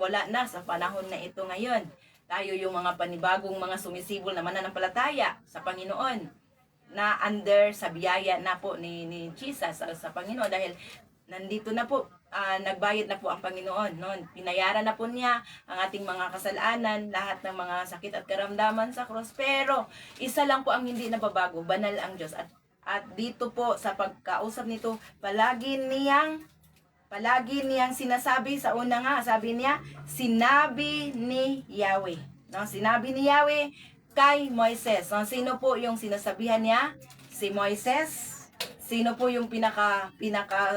wala na sa panahon na ito ngayon. Tayo yung mga panibagong mga sumisibol na mananampalataya sa Panginoon na under sa biyaya na po ni Jesus sa Panginoon dahil nandito na po, nagbayad na po ang Panginoon. No? Pinayaran na po niya ang ating mga kasalanan, lahat ng mga sakit at karamdaman sa cross. Pero isa lang po ang hindi nababago, banal ang Diyos. At dito po sa pagkausap nito, palagi niyang sinasabi sa una nga, sabi niya, sinabi ni Yahweh. No, sinabi ni Yahweh kay Moises. No, sino po yung sinasabihan niya? Si Moises. Sino po yung pinaka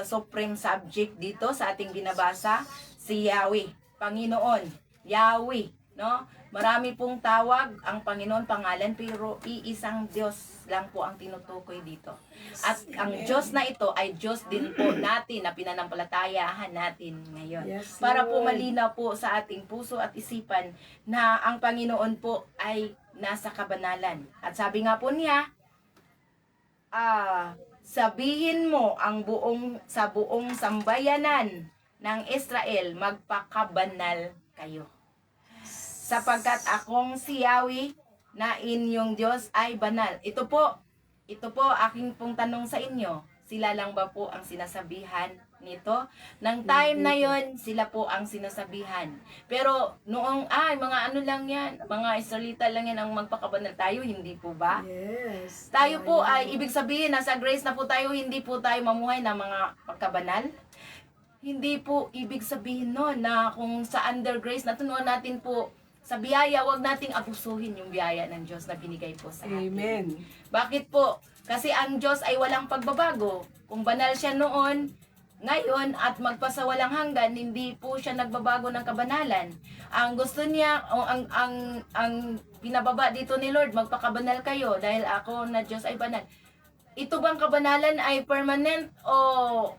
supreme subject dito sa ating binabasa? Si Yahweh, Panginoon, Yahweh, no? Marami pong tawag ang Panginoon pangalan pero iisang Diyos lang po ang tinutukoy dito. At ang Diyos na ito ay Diyos din po natin na pinanampalatayahan natin ngayon. Yes, Para po Lord. malinaw po sa ating puso at isipan na ang Panginoon po ay nasa kabanalan. At sabi nga po niya, sabihin mo sa buong sambayanan ng Israel, magpakabanal kayo. Sapagkat akong si Yahweh na inyong Diyos ay banal. Ito po aking pong tanong sa inyo. Sila lang ba po ang sinasabihan nito? Nang time na yon, sila po ang sinasabihan. Pero noong, mga ano lang yan, mga Israelita lang yan ang magpakabanal tayo, hindi po ba? Yes. Tayo po ay, ibig sabihin, nasa grace na po tayo, hindi po tayo mamuhay na mga pagkabanal. Hindi po ibig sabihin noon na kung sa under grace na tunuan natin po sa biyaya, wag nating abusuhin yung biyaya ng Diyos na binigay po sa atin. Amen. Bakit po? Kasi ang Diyos ay walang pagbabago. Kung banal siya noon, ngayon at magpasawalang hanggan, hindi po siya nagbabago ng kabanalan. Ang gusto niya, ang pinababa dito ni Lord, magpakabanal kayo dahil ako na Diyos ay banal. Ito bang kabanalan ay permanent o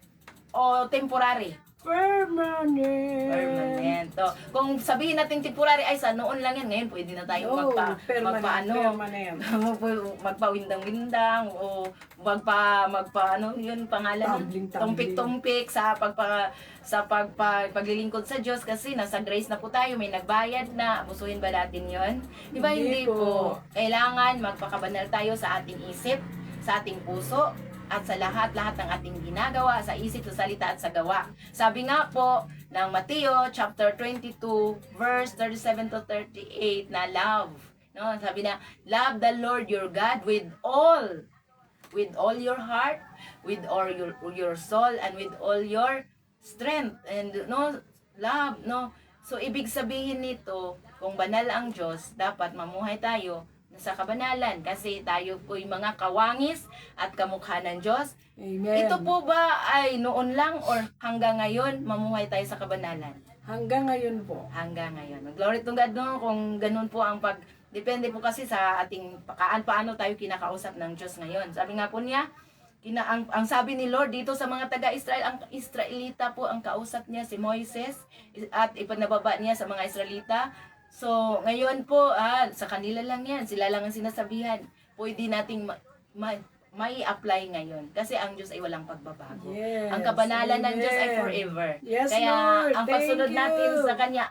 temporary? Permanent. So, kung sabihin natin temporary ay sa noon lang yan, ngayon pwede na tayo Permanent. magpawindang-windang o yun pangalan Tumbling. tumpik-tumpik sa paglilingkod sa Diyos kasi nasa grace na po tayo, may nagbayad na, abusuhin ba natin yun? Di ba hindi po? Kailangan magpakabanal tayo sa ating isip, sa ating puso, at sa lahat-lahat ng ating ginagawa, sa isip, sa salita at sa gawa. Sabi nga po ng Mateo chapter 22 verse 37 to 38 na love No, sabi na, love the Lord your God with all your heart, with all your soul, and with all your strength. And no, love, no. So ibig sabihin nito, kung banal ang Diyos, dapat mamuhay tayo sa kabanalan kasi tayo po'y mga kawangis at kamukha ng Diyos. Amen. Ito po ba ay noon lang or hanggang ngayon mamuhay tayo sa kabanalan? Hanggang ngayon po. Hanggang ngayon. Glory to God, no? Kung ganun po ang depende po kasi sa ating paano tayo kinakausap ng Diyos ngayon. Sabi nga po niya, ang sabi ni Lord dito sa mga taga-Israel, ang Israelita po ang kausap niya si Moises at ipanababa niya sa mga Israelita. So, ngayon po, sa kanila lang yan. Sila lang ang sinasabihan. Pwede nating may apply ngayon. Kasi ang Diyos ay walang pagbabago. Yes. Ang kabanalan ng Diyos ay Amen. forever. Yes, Kaya, Lord. ang Thank pagsunod you. natin sa Kanya,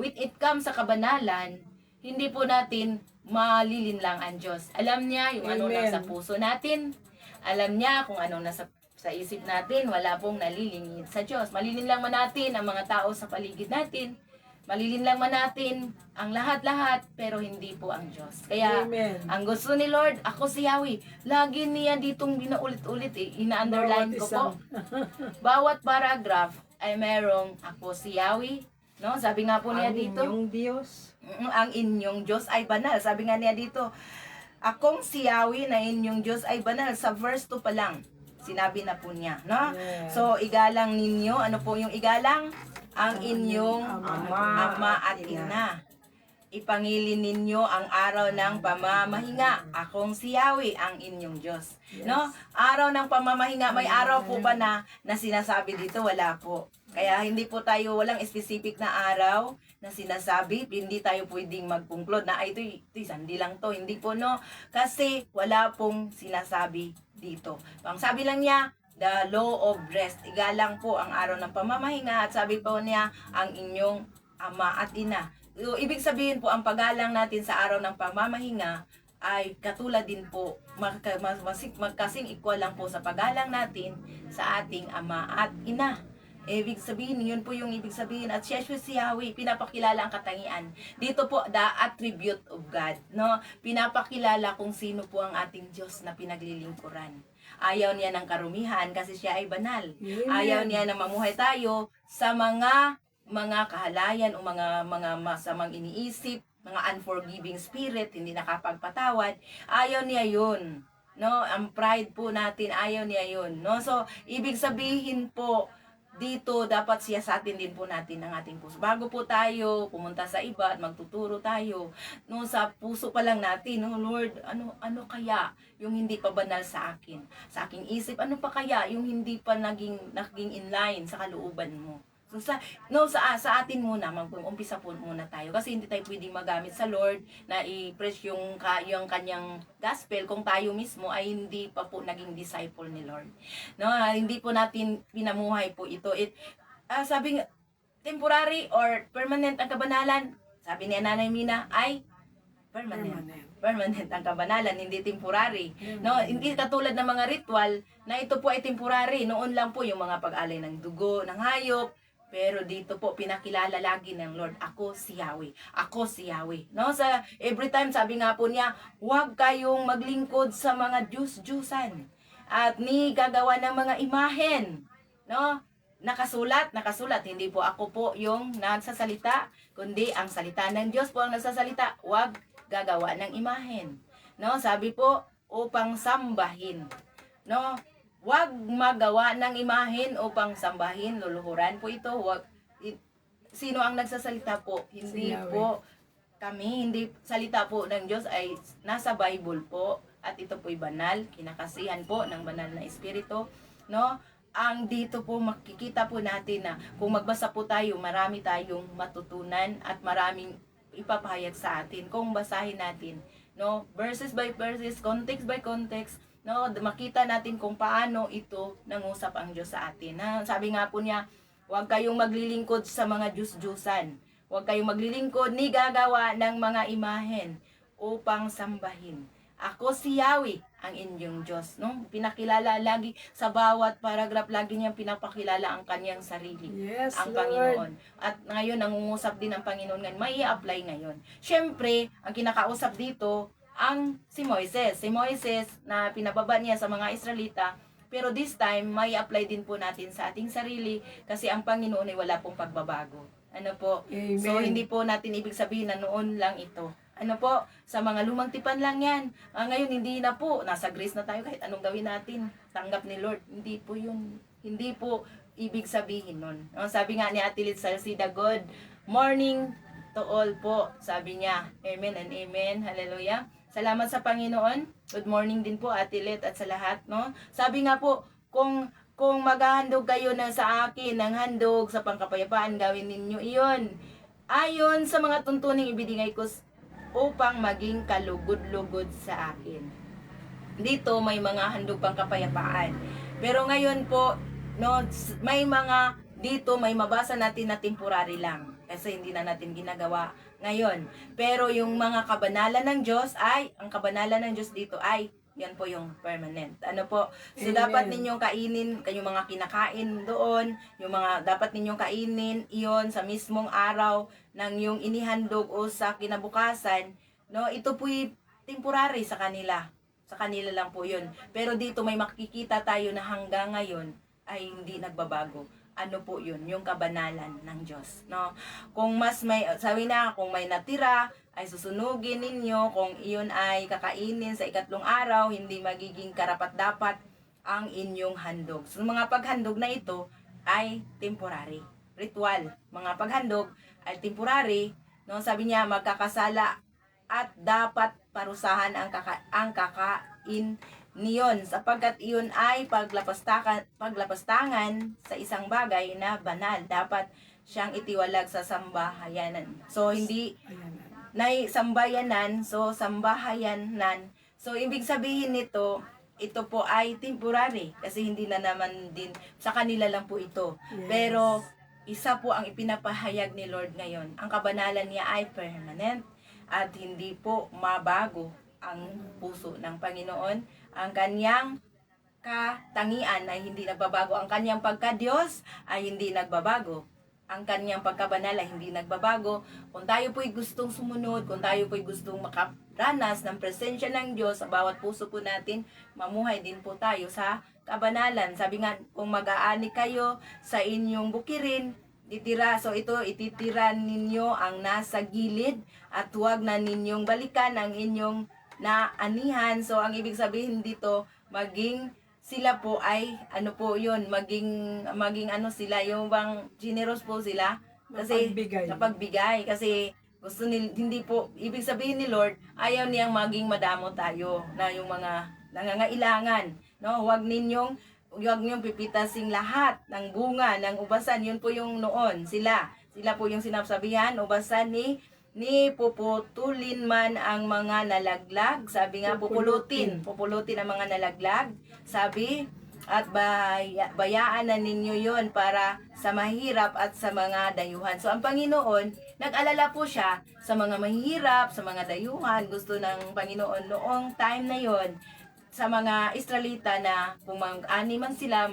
with it comes sa kabanalan, hindi po natin malilinlang ang Diyos. Alam niya yung ano Amen. nasa puso natin. Alam niya kung ano nasa sa isip natin. Wala pong nalilingid sa Diyos. Malilinlang man natin ang mga tao sa paligid natin. Malilinlang man natin ang lahat-lahat, pero hindi po ang Diyos. Kaya, Amen. ang gusto ni Lord, ako si Yahweh. Lagi niya ditong binaulit-ulit ina-underline Bawat ko po. isang. Bawat paragraph ay merong ako si Yahweh. No? Sabi nga po niya dito, Yung Diyos. ang inyong Diyos ay banal. Sabi nga niya dito, akong si Yahweh na inyong Diyos ay banal. Sa verse 2 pa lang, sinabi na po niya. No? Yeah. So, igalang ninyo. Ano po yung igalang? Ang inyong ama at ina. Ipangilin ninyo ang araw ng pamamahinga. Akong si Yahweh, ang inyong Diyos. Yes. No? Araw ng pamamahinga. May araw po ba na sinasabi dito? Wala po. Kaya hindi po tayo, walang specific na araw na sinasabi. Hindi tayo pwedeng magpunklod na ito sandi lang to. Hindi po, no? Kasi wala pong sinasabi dito. Ang sabi lang niya, the law of rest. Igalang po ang araw ng pamamahinga at sabi po niya ang inyong ama at ina. So, ibig sabihin po ang paggalang natin sa araw ng pamamahinga ay katulad din po magkasing equal lang po sa paggalang natin sa ating ama at ina. Ibig sabihin, yun po yung ibig sabihin. At siya si Yahweh, pinapakilala ang katangian. Dito po, the attribute of God. No? Pinapakilala kung sino po ang ating Diyos na pinaglilingkuran. Ayaw niya ng karumihan kasi siya ay banal. Amen. Ayaw niya na mamuhay tayo sa mga kahalayan o mga masamang iniisip, mga unforgiving spirit, hindi nakapagpatawad. Ayaw niya yun. No? Ang pride po natin, ayaw niya yun. No? So, ibig sabihin po, dito dapat siyasatin din po natin ang ating puso. Bago po tayo pumunta sa iba at magtuturo tayo, no, sa puso pa lang natin, no, Lord, ano kaya yung hindi pa banal sa akin? Sa aking isip, ano pa kaya yung hindi pa naging inline sa kalooban mo? So sa atin muna, mag-umpisa po muna tayo kasi hindi tayo pwedeng magamit sa Lord na i-preach yung kanyang gospel kung tayo mismo ay hindi pa po naging disciple ni Lord. No, hindi po natin pinamuhay po ito. Sabi nga, temporary or permanent ang kabanalan. Sabi ni Nanay Mina ay permanent. Permanent ang kabanalan, hindi temporary. No, hindi katulad ng mga ritual na ito po ay temporary. Noon lang po yung mga pag-alay ng dugo, ng hayop. Pero dito po pinakilala lagi ng Lord, ako si Yahweh. Ako si Yahweh. No, sa every time sabi nga po niya, huwag kayong maglingkod sa mga Diyos-Diyusan at ni gagawa ng mga imahen. No? Nakasulat, hindi po ako po yung nagsasalita, kundi ang salita ng Diyos po ang nagsasalita. Huwag gagawa ng imahen. No, sabi po upang sambahin. No? Huwag magawa ng imahen upang sambahin, luluhuran po ito. Sino ang nagsasalita po? Hindi Si Yahweh. po kami, hindi salita po ng Diyos ay nasa Bible po at ito po'y banal, kinakasihan po ng banal na espiritu, no? Ang dito po makikita po natin na kung magbasa po tayo, marami tayong matutunan at maraming ipapahayag sa atin kung basahin natin, no? Verses by verses, context by context, no, makita natin kung paano ito nangusap ang Diyos sa atin. Sabi nga po niya, huwag kayong maglilingkod sa mga Diyos-Diyusan. Huwag kayong maglilingkod ni gagawa ng mga imahen upang sambahin. Ako si Yahweh, ang inyong Diyos. No? Pinakilala lagi sa bawat paragraph, lagi niyang pinapakilala ang kanyang sarili. Yes, Ang Lord. Panginoon. At ngayon, nangungusap din ang Panginoon ngayon. May i-apply ngayon. Siyempre, ang kinakausap dito, ang si Moises. Si Moises na pinababa niya sa mga Israelita, pero this time, may apply din po natin sa ating sarili kasi ang Panginoon ay wala pong pagbabago. Ano po? Amen. So, hindi po natin ibig sabihin na noon lang ito. Ano po? Sa mga lumang tipan lang yan. Ngayon, hindi na po. Nasa grace na tayo kahit anong gawin natin. Tanggap ni Lord. Hindi po yun. Hindi po ibig sabihin nun. Sabi nga ni Ate Liz Salcida, good morning to all po. Sabi niya, amen and amen. Hallelujah. Salamat sa Panginoon. Good morning din po, Ate Lit, at sa lahat. No? Sabi nga po, kung maghahandog kayo na sa akin ng handog sa pangkapayapaan, gawin ninyo iyon. Ayon sa mga tuntuning ibinigay ko upang maging kalugod-lugod sa akin. Dito may mga handog pangkapayapaan. Pero ngayon po, no, may mga dito may mabasa natin na temporary lang kasi hindi na natin ginagawa ngayon. Pero yung mga kabanalan ng Diyos ay, ang kabanalan ng Diyos dito ay, yan po yung permanent. Ano po? So, Amen. dapat ninyong kainin, kayong mga kinakain doon, yung mga dapat ninyong kainin, iyon sa mismong araw ng yung inihandog o sa kinabukasan, no? Ito po'y temporary sa kanila. Sa kanila lang po yun. Pero dito may makikita tayo na hanggang ngayon ay hindi nagbabago. Ano po yun? Yung kabanalan ng Diyos. No? Kung mas may, sabi na, kung may natira, ay susunugin ninyo. Kung iyon ay kakainin sa ikatlong araw, hindi magiging karapat-dapat ang inyong handog. So, mga paghandog na ito ay temporary. Ritual. Mga paghandog ay temporary. No? Sabi niya, magkakasala at dapat parusahan ang kakain niyon sapagkat iyon ay paglapastangan sa isang bagay na banal. Dapat siyang itiwalag sa sambahayanan. So, hindi sambayanan, so sambahayanan. So, ibig sabihin nito, ito po ay temporary kasi hindi na naman din sa kanila lang po ito. Yes. Pero, isa po ang ipinapahayag ni Lord ngayon. Ang kabanalan niya ay permanent at hindi po mabago ang puso ng Panginoon. Ang kanyang katangian ay hindi nagbabago. Ang kanyang pagka-Diyos ay hindi nagbabago. Ang kanyang pagkabanal ay hindi nagbabago. Kung tayo po'y gustong sumunod, kung tayo po'y gustong makaranas ng presensya ng Diyos sa bawat puso po natin, mamuhay din po tayo sa kabanalan. Sabi nga, kung mag-aani kayo sa inyong bukirin, ititira ninyo ang nasa gilid at huwag na ninyong balikan ang inyong na anihan. So, ang ibig sabihin dito, maging sila po ay, ano po yun, maging ano sila, yung bang generous po sila. Kasi, napagbigay. Kasi, hindi po, ibig sabihin ni Lord, ayaw niyang maging madamo tayo, na yung mga nangangailangan. No? Huwag ninyong pipitasing lahat ng bunga, ng ubasan. Yun po yung noon, sila po yung sinasabihan, ubasan ni puputulin man ang mga nalaglag. Sabi nga, pupulutin ang mga nalaglag. Sabi, at bayaan na ninyo yon para sa mahirap at sa mga dayuhan. So, ang Panginoon, nag-alala po siya sa mga mahirap, sa mga dayuhan. Gusto ng Panginoon noong time na yon sa mga Israelita na kung mag-ani man sila,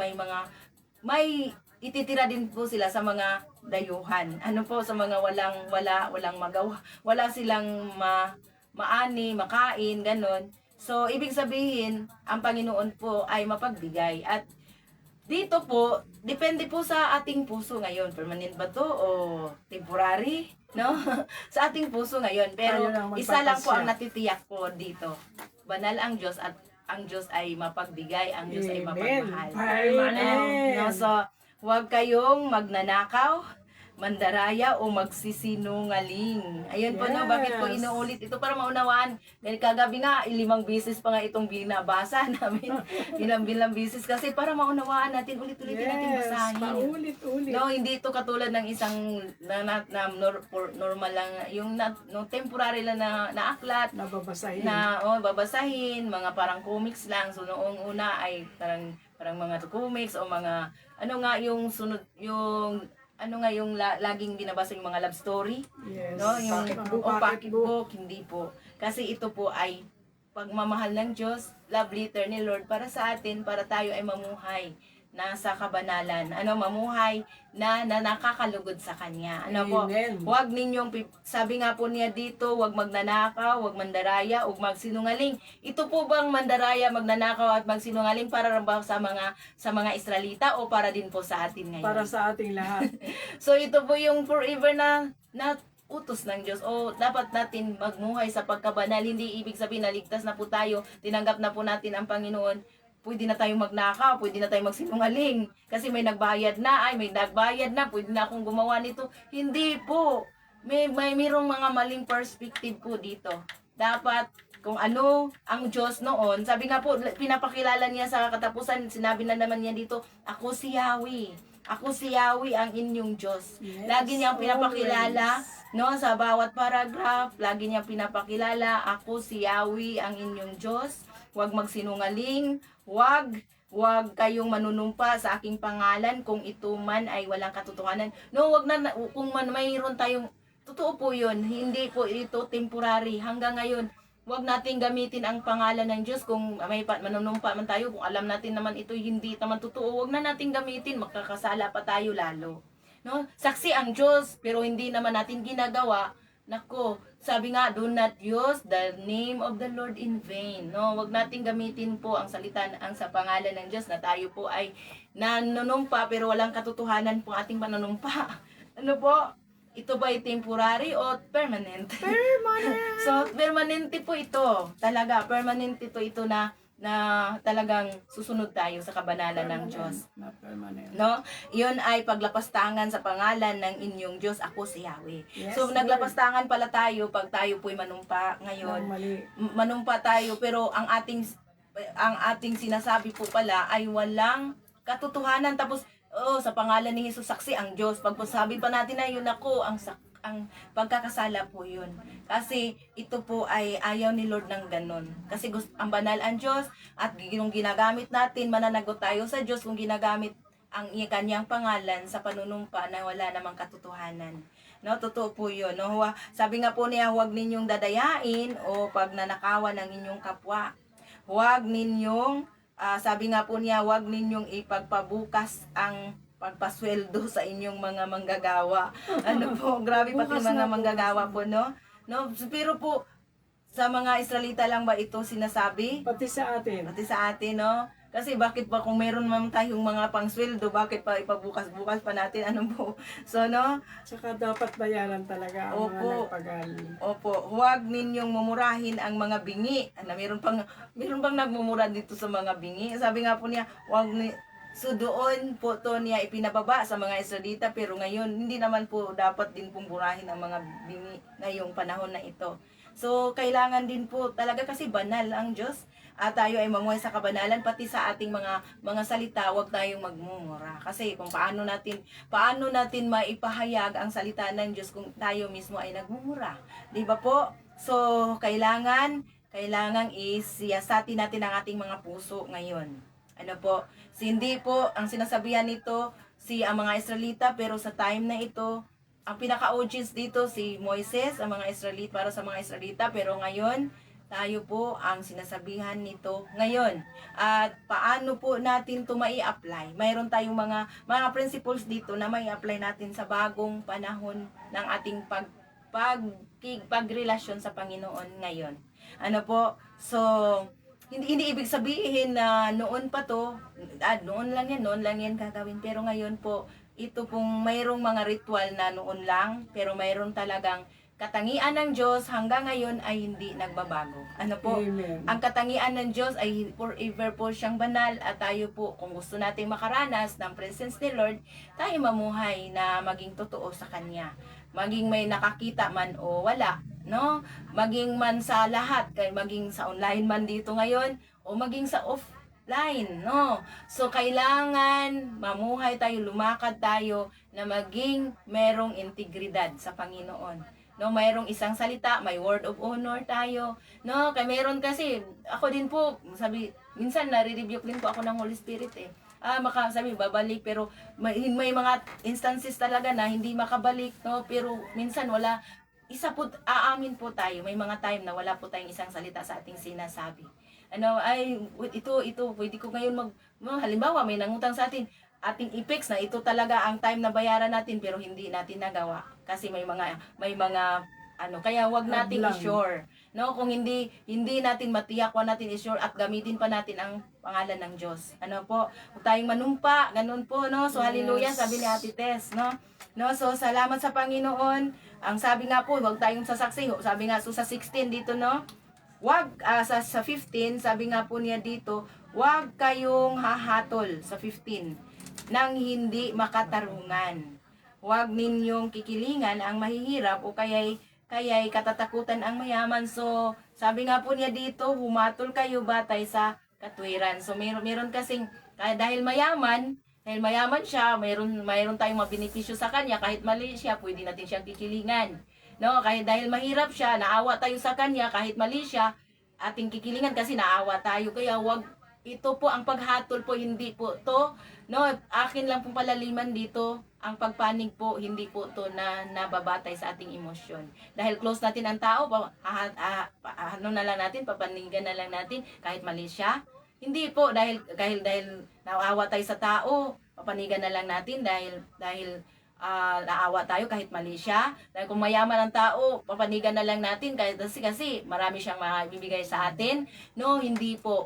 may ititira din po sila sa mga dayuhan. Ano po, sa mga walang magawa, wala silang maani, makain, ganon. So, ibig sabihin, ang Panginoon po ay mapagbigay. At dito po, depende po sa ating puso ngayon. Permanent ba to o temporary? No? Sa ating puso ngayon. Pero isa lang po ang natitiyak ko dito. Banal ang Diyos at ang Diyos ay mapagbigay, ang Diyos ay mapagmahal. Amen. No? So, huwag kayong magnanakaw, mandaraya o magsisinungaling. Ayun po, no, bakit po inuulit ito para maunawaan. Dahil kagabi nga, 5 beses pa nga itong binabasa namin. Bilang beses kasi para maunawaan natin, ulit-ulitin natin basahin. Paulit-ulit. No, hindi ito katulad ng isang normal lang, yung temporary lang na aklat. Nababasahin. Babasahin, mga parang comics lang. So, noong una ay parang mga comics o mga, yung sunod, yung laging binabasa yung mga love story. Yes. No, yung Pocketbook. hindi po. Kasi ito po ay pagmamahal ng Diyos, love letter ni Lord para sa atin, para tayo ay mamuhay nasa kabanalan. Mamuhay na nakakalugod sa Kanya. Amen. Huwag ninyong, sabi nga po niya dito, huwag magnanakaw, huwag mandaraya, huwag magsinungaling. Ito po bang mandaraya, magnanakaw at magsinungaling para ba sa mga Israelita o para din po sa atin ngayon? Para sa ating lahat. So ito po yung forever na utos ng Diyos o dapat natin magmuhay sa pagkabanal. Hindi ibig sabihin na ligtas na po tayo, tinanggap na po natin ang Panginoon, pwede na tayong magnakaw, pwede na tayong magsinungaling kasi may nagbayad na, pwede na akong gumawa nito. Hindi po. Mayroong mga maling perspective po dito. Dapat kung ano ang Diyos noon, sabi nga po, pinapakilala niya sa katapusan, sinabi na naman niya dito, ako si Yahweh. Ako si Yahweh ang inyong Diyos. Yes, Lagi niyang pinapakilala, always. no, sa bawat paragraph, lagi niyang pinapakilala, ako si Yahweh ang inyong Diyos. Huwag magsinungaling, huwag kayong manunumpa sa aking pangalan kung ito man ay walang katotohanan. No, wag na kung mayroon tayong totoo po 'yun, hindi po ito temporary. Hanggang ngayon, huwag nating gamitin ang pangalan ng Diyos kung may manunumpa man tayo, kung alam natin naman ito hindi naman totoo, huwag na nating gamitin, magkakasala pa tayo lalo. No? Saksi ang Diyos, pero hindi naman natin ginagawa. Nako, sabi nga, do not use the name of the Lord in vain. No, wag nating gamitin po ang salita sa pangalan ng Diyos na tayo po ay nanunumpa pero walang katotohanan po ating panunumpa. Ano po? Ito ba ay temporary o permanent? Permanent! So, permanente po ito. Talaga, permanente ito na talagang susunod tayo sa kabanalan ng Diyos. Not permanent. No? Iyon ay paglapastangan sa pangalan ng inyong Diyos, ako si Yahweh. Yes, So, Lord. naglapastangan pala tayo pag tayo po'y manumpa ngayon. Nang mali. Manumpa tayo, pero ang ating sinasabi po pala ay walang katotohanan. Tapos, sa pangalan ni Jesus, saksi ang Diyos. Pag sabi pa natin na yun ako, ang pagkakasala po yun. Kasi ito po ay ayaw ni Lord ng ganon. Kasi ang banal ang Diyos at yung ginagamit natin, mananagot tayo sa Diyos kung ginagamit ang kanyang pangalan sa panunumpa na wala namang katotohanan. No, totoo po yun. No? Sabi nga po niya, huwag ninyong dadayain o pagnanakawan ng inyong kapwa. Huwag ninyong, sabi nga po niya, huwag ninyong ipagpabukas ang pagpasweldo sa inyong mga manggagawa. Ano po, grabe pati Bukas mga na po. manggagawa po, no? No, pero po, sa mga Israelita lang ba ito sinasabi? Pati sa atin. Pati sa atin, no? Kasi bakit pa kung meron man tayong mga pangsweldo, bakit pa ipabukas-bukas pa natin? Ano po? So, no? Tsaka dapat bayaran talaga ang mga Opo. nagpagali. Opo, huwag ninyong mumurahin ang mga bingi. Meron pang nagmumura dito sa mga bingi. Sabi nga po niya, so doon po to niya ipinababa sa mga Israelita, pero ngayon hindi naman po dapat din pong burahin ang mga bingi ngayong panahon na ito. So kailangan din po talaga kasi banal ang Diyos at tayo ay mamuhay sa kabanalan, pati sa ating mga salita, huwag tayong magmumura. Kasi kung paano natin maipahayag ang salita ng Diyos kung tayo mismo ay nagmumura. 'Di ba po? So kailangan isiyasati natin ang ating mga puso ngayon. Ano po? Hindi po ang sinasabihan nito ang mga Israelita, pero sa time na ito, ang pinaka-audience dito si Moises, ang mga Israelita, para sa mga Israelita, pero ngayon tayo po ang sinasabihan nito ngayon. At paano po natin ito mai-apply? Mayroon tayong mga principles dito na mai-apply natin sa bagong panahon ng ating pagrelasyon sa Panginoon ngayon. Ano po? So, hindi ibig sabihin na noon pa to, noon lang yan gagawin. Pero ngayon po, ito pong mayroong mga ritual na noon lang, pero mayroon talagang katangian ng Diyos hanggang ngayon ay hindi nagbabago. Ano po? Amen. Ang katangian ng Diyos ay forever po siyang banal, at tayo po, kung gusto nating makaranas ng presence ni Lord, tayo mamuhay na maging totoo sa Kanya. Maging may nakakita man o wala, no? Maging man sa lahat, maging sa online man dito ngayon o maging sa offline, no? So kailangan mamuhay tayo, lumakad tayo na maging merong integridad sa Panginoon. No, mayroong isang salita, may word of honor tayo. No, kay meron kasi ako din po, minsan nare-rebuke din po ako ng Holy Spirit eh. Makasabi babalik, pero may mga instances talaga na hindi makabalik, no? Pero minsan aamin po tayo, may mga time na wala po tayong isang salita sa ating sinasabi. Ano, ay, ito, pwede ko ngayon halimbawa, may nangutang sa atin, ating i-fix na ito talaga ang time na bayaran natin, pero hindi natin nagawa. Kasi may mga, kaya wag nating Hadlang. i-sure. No, kung hindi natin matiyak, wag natin i-sure at gamitin pa natin ang pangalan ng Diyos. Ano po, huwag tayong manumpa, ganun po, no? So, Yes. hallelujah, sabi ni Ate Tess, no? No, so, salamat sa Panginoon. Ang sabi nga po, huwag tayong sasaksi. Sabi nga, so sa 16 dito, no? Sa 15, sabi nga po niya dito, huwag kayong hahatol sa 15 nang hindi makatarungan. Huwag ninyong kikilingan ang mahihirap o kaya'y katatakutan ang mayaman. So, sabi nga po niya dito, humatol kayo batay sa katwiran. So, meron kasing, dahil mayaman siya, mayroon tayong mabenepisyo sa kanya, kahit mali siya, pwede natin siyang kikilingan. No, kahit dahil mahirap siya, naawa tayo sa kanya, kahit mali siya, ating kikilingan kasi naawa tayo. Kaya ito po ang paghatol po, hindi po to, no, akin lang pong palaliman dito, ang pagpanig po, hindi po to na nababatay sa ating emosyon. Dahil close natin ang tao, papanigan na lang natin, kahit mali siya. Hindi po, dahil naawa tayo sa tao, papanigan na lang natin dahil naawa tayo kahit mali siya. Dahil kung mayaman ang tao, papanigan na lang natin kasi marami siyang mabibigay sa atin. No, hindi po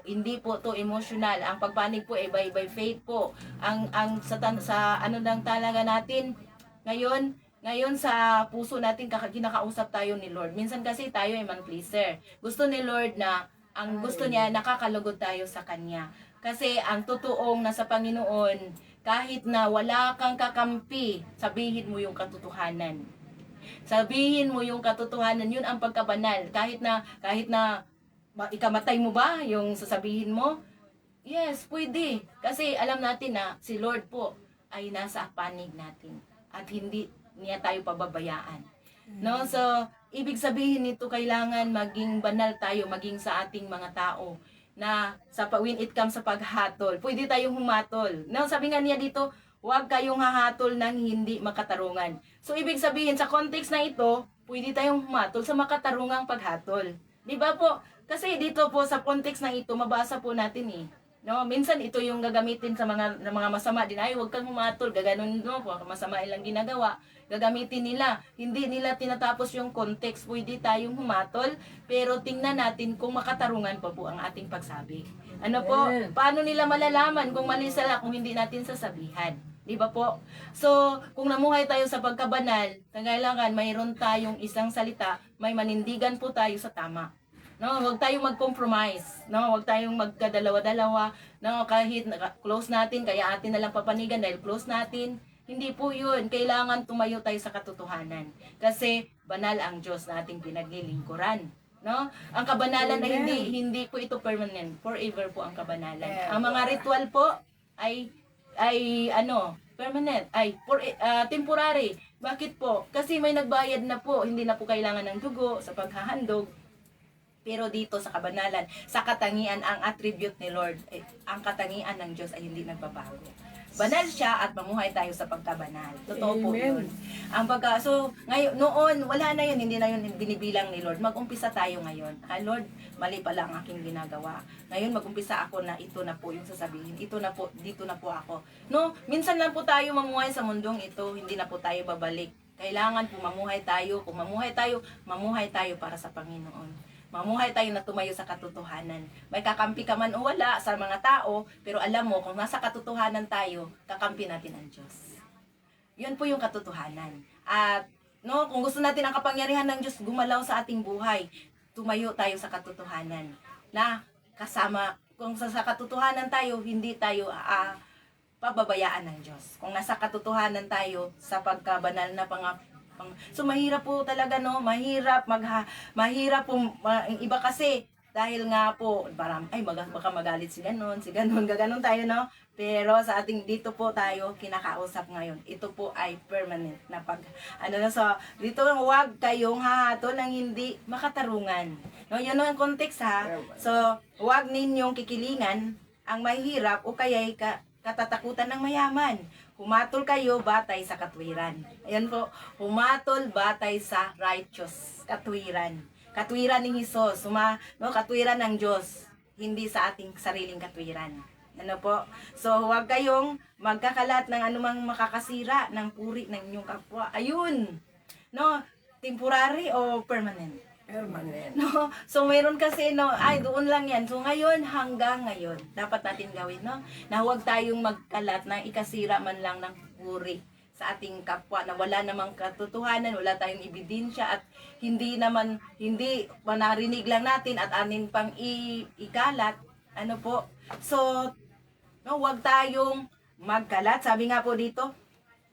to emotional. Ang pagpanig po ay by faith po. Ang sa ano nang talaga natin ngayon sa puso natin kinakausap tayo ni Lord. Minsan kasi tayo ay man pleaser. Gusto ni Lord na ang gusto niya nakakalugod tayo sa kanya. Kasi ang totoong nasa Panginoon, kahit na wala kang kakampi, sabihin mo yung katotohanan. Sabihin mo yung katotohanan, yun ang pagkabanal. Kahit na ikamatay mo ba yung sasabihin mo? Yes, pwede. Kasi alam natin na si Lord po ay nasa panig natin at hindi niya tayo pababayaan. No, so ibig sabihin nito kailangan maging banal tayo, maging sa ating mga tao na when it comes sa paghatol, pwede tayong humatol. No, sabi nga niya dito, huwag kayong hahatol ng hindi makatarungan. So ibig sabihin sa context na ito, pwede tayong humatol sa makatarungang paghatol. 'Di ba po? Kasi dito po sa context na ito, mabasa po natin eh. No, minsan ito yung gagamitin sa mga masama din. Ay, huwag kang humatol, gaganon no, masama ilang ginagawa. Gagamitin nila. Hindi nila tinatapos yung context. Pwede tayong humatol, pero tingnan natin kung makatarungan pa po ang ating pagsabi. Ano po? Yes. Paano nila malalaman kung mali sila kung hindi natin sasabihan? Di ba po? So, kung namuhay tayo sa pagkabanal, kailangan mayroon tayong isang salita, may manindigan po tayo sa tama. No, huwag tayong mag-compromise. No, huwag tayong magkadalawa-dalawa. No, kahit close natin, kaya atin na lang papanigan dahil close natin. Hindi po 'yun. Kailangan tumayo tayo sa katotohanan. Kasi banal ang Diyos na ating pinaglilingkuran. No? Ang kabanalan ay hindi po ito permanent. Forever po ang kabanalan. Yeah. Ang mga ritual po ay permanent, temporary. Bakit po? Kasi may nagbayad na po, hindi na po kailangan ng dugo sa paghahandog. Pero dito sa kabanalan, sa katangian, ang attribute ni Lord, ang katangian ng Diyos ay hindi nagbabago. Banal siya at mamuhay tayo sa pagkabanal. Totoo po Amen. yun. So, noon, wala na yun, hindi na yun binibilang ni Lord. Mag-umpisa tayo ngayon. Lord, mali pala ang aking ginagawa. Ngayon, mag-umpisa ako na ito na po yung sasabihin. Ito na po, dito na po ako. No, minsan lang po tayo mamuhay sa mundong ito, hindi na po tayo babalik. Kailangan po mamuhay tayo. Kung mamuhay tayo para sa Panginoon. Mamuhay tayo na tumayo sa katotohanan. May kakampi ka man o wala sa mga tao, pero alam mo, kung nasa katotohanan tayo, kakampi natin ang Diyos. Yun po yung katotohanan. At kung gusto natin ang kapangyarihan ng Diyos gumalaw sa ating buhay, tumayo tayo sa katotohanan. Na kasama, kung sa katotohanan tayo, hindi tayo pababayaan ng Diyos. Kung nasa katotohanan tayo sa pagkabanal na so mahirap po talaga mahirap po iba kasi dahil nga po baka magalit si ganon gaganon tayo pero sa ating dito po tayo kinakausap ngayon, ito po ay permanent na so dito huwag kayong hahatol ng hindi makatarungan. Yun ang context ha. So huwag ninyong kikilingan ang mahirap o kaya'y katatakutan ng mayaman. humatol kayo batay sa katwiran. Ayan po, humatol batay sa righteous, katwiran. Katwiran ni Jesus, katwiran ng Diyos, hindi sa ating sariling katwiran. Ano po? So, huwag kayong magkakalat ng anumang makakasira ng puri ng inyong kapwa. Ayun! No? Temporary o permanent? Permanent. No? So, mayroon kasi, doon lang yan. So, ngayon, hanggang ngayon, dapat natin gawin, na huwag tayong magkalat na ikasira man lang ng puri sa ating kapwa, na wala namang katotohanan, wala tayong ebidensya, at hindi manarinig lang natin at anin pang ikalat. Ano po? So, huwag tayong magkalat. Sabi nga po dito,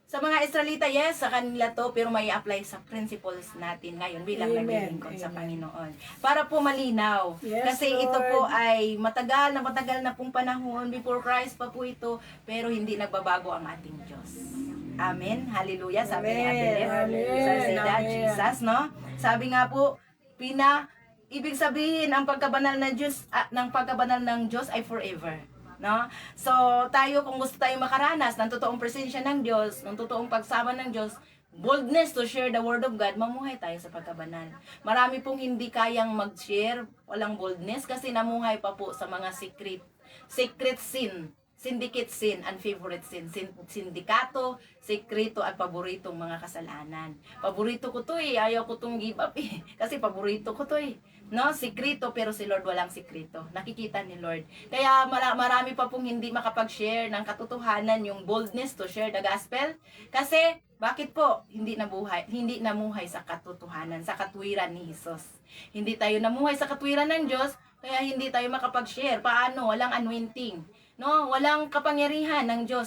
sa mga Israelita, yes, sa kanila to, pero may apply sa principles natin ngayon bilang Amen. naglilingkod sa Amen. Panginoon. Para po malinaw. Yes, Kasi ito Lord. po ay matagal na pong panahon, before Christ pa po ito, pero hindi nagbabago ang ating Diyos. Amen. Hallelujah. Sabi ni Amen. Adelef. Amen. Sa sida, Amen. Jesus, no? Sabi nga po, ibig sabihin, ang pagkabanal ng Diyos ay forever. No? So, tayo kung gusto tayong makaranas ng totoong presensya ng Diyos, ng totoong pagsama ng Diyos, boldness to share the word of God, mamuhay tayo sa pagkabanal. Marami pong hindi kayang mag-share, walang boldness kasi namuhay pa po sa mga secret sin, syndicate sin, and favorite sin. Sindikato, sekreto, at paboritong mga kasalanan. Paborito ko to ayaw ko tong give up kasi paborito ko to No, sikrito, pero si Lord walang sikrito. Nakikita ni Lord. Kaya marami pa pong hindi makapag-share ng katotohanan, yung boldness to share the gospel. Kasi, bakit po? Hindi namuhay sa katotohanan, sa katwiran ni Jesus. Hindi tayo namuhay sa katwiran ng Diyos, kaya hindi tayo makapag-share. Paano? Walang anointing. No, walang kapangyarihan ng Diyos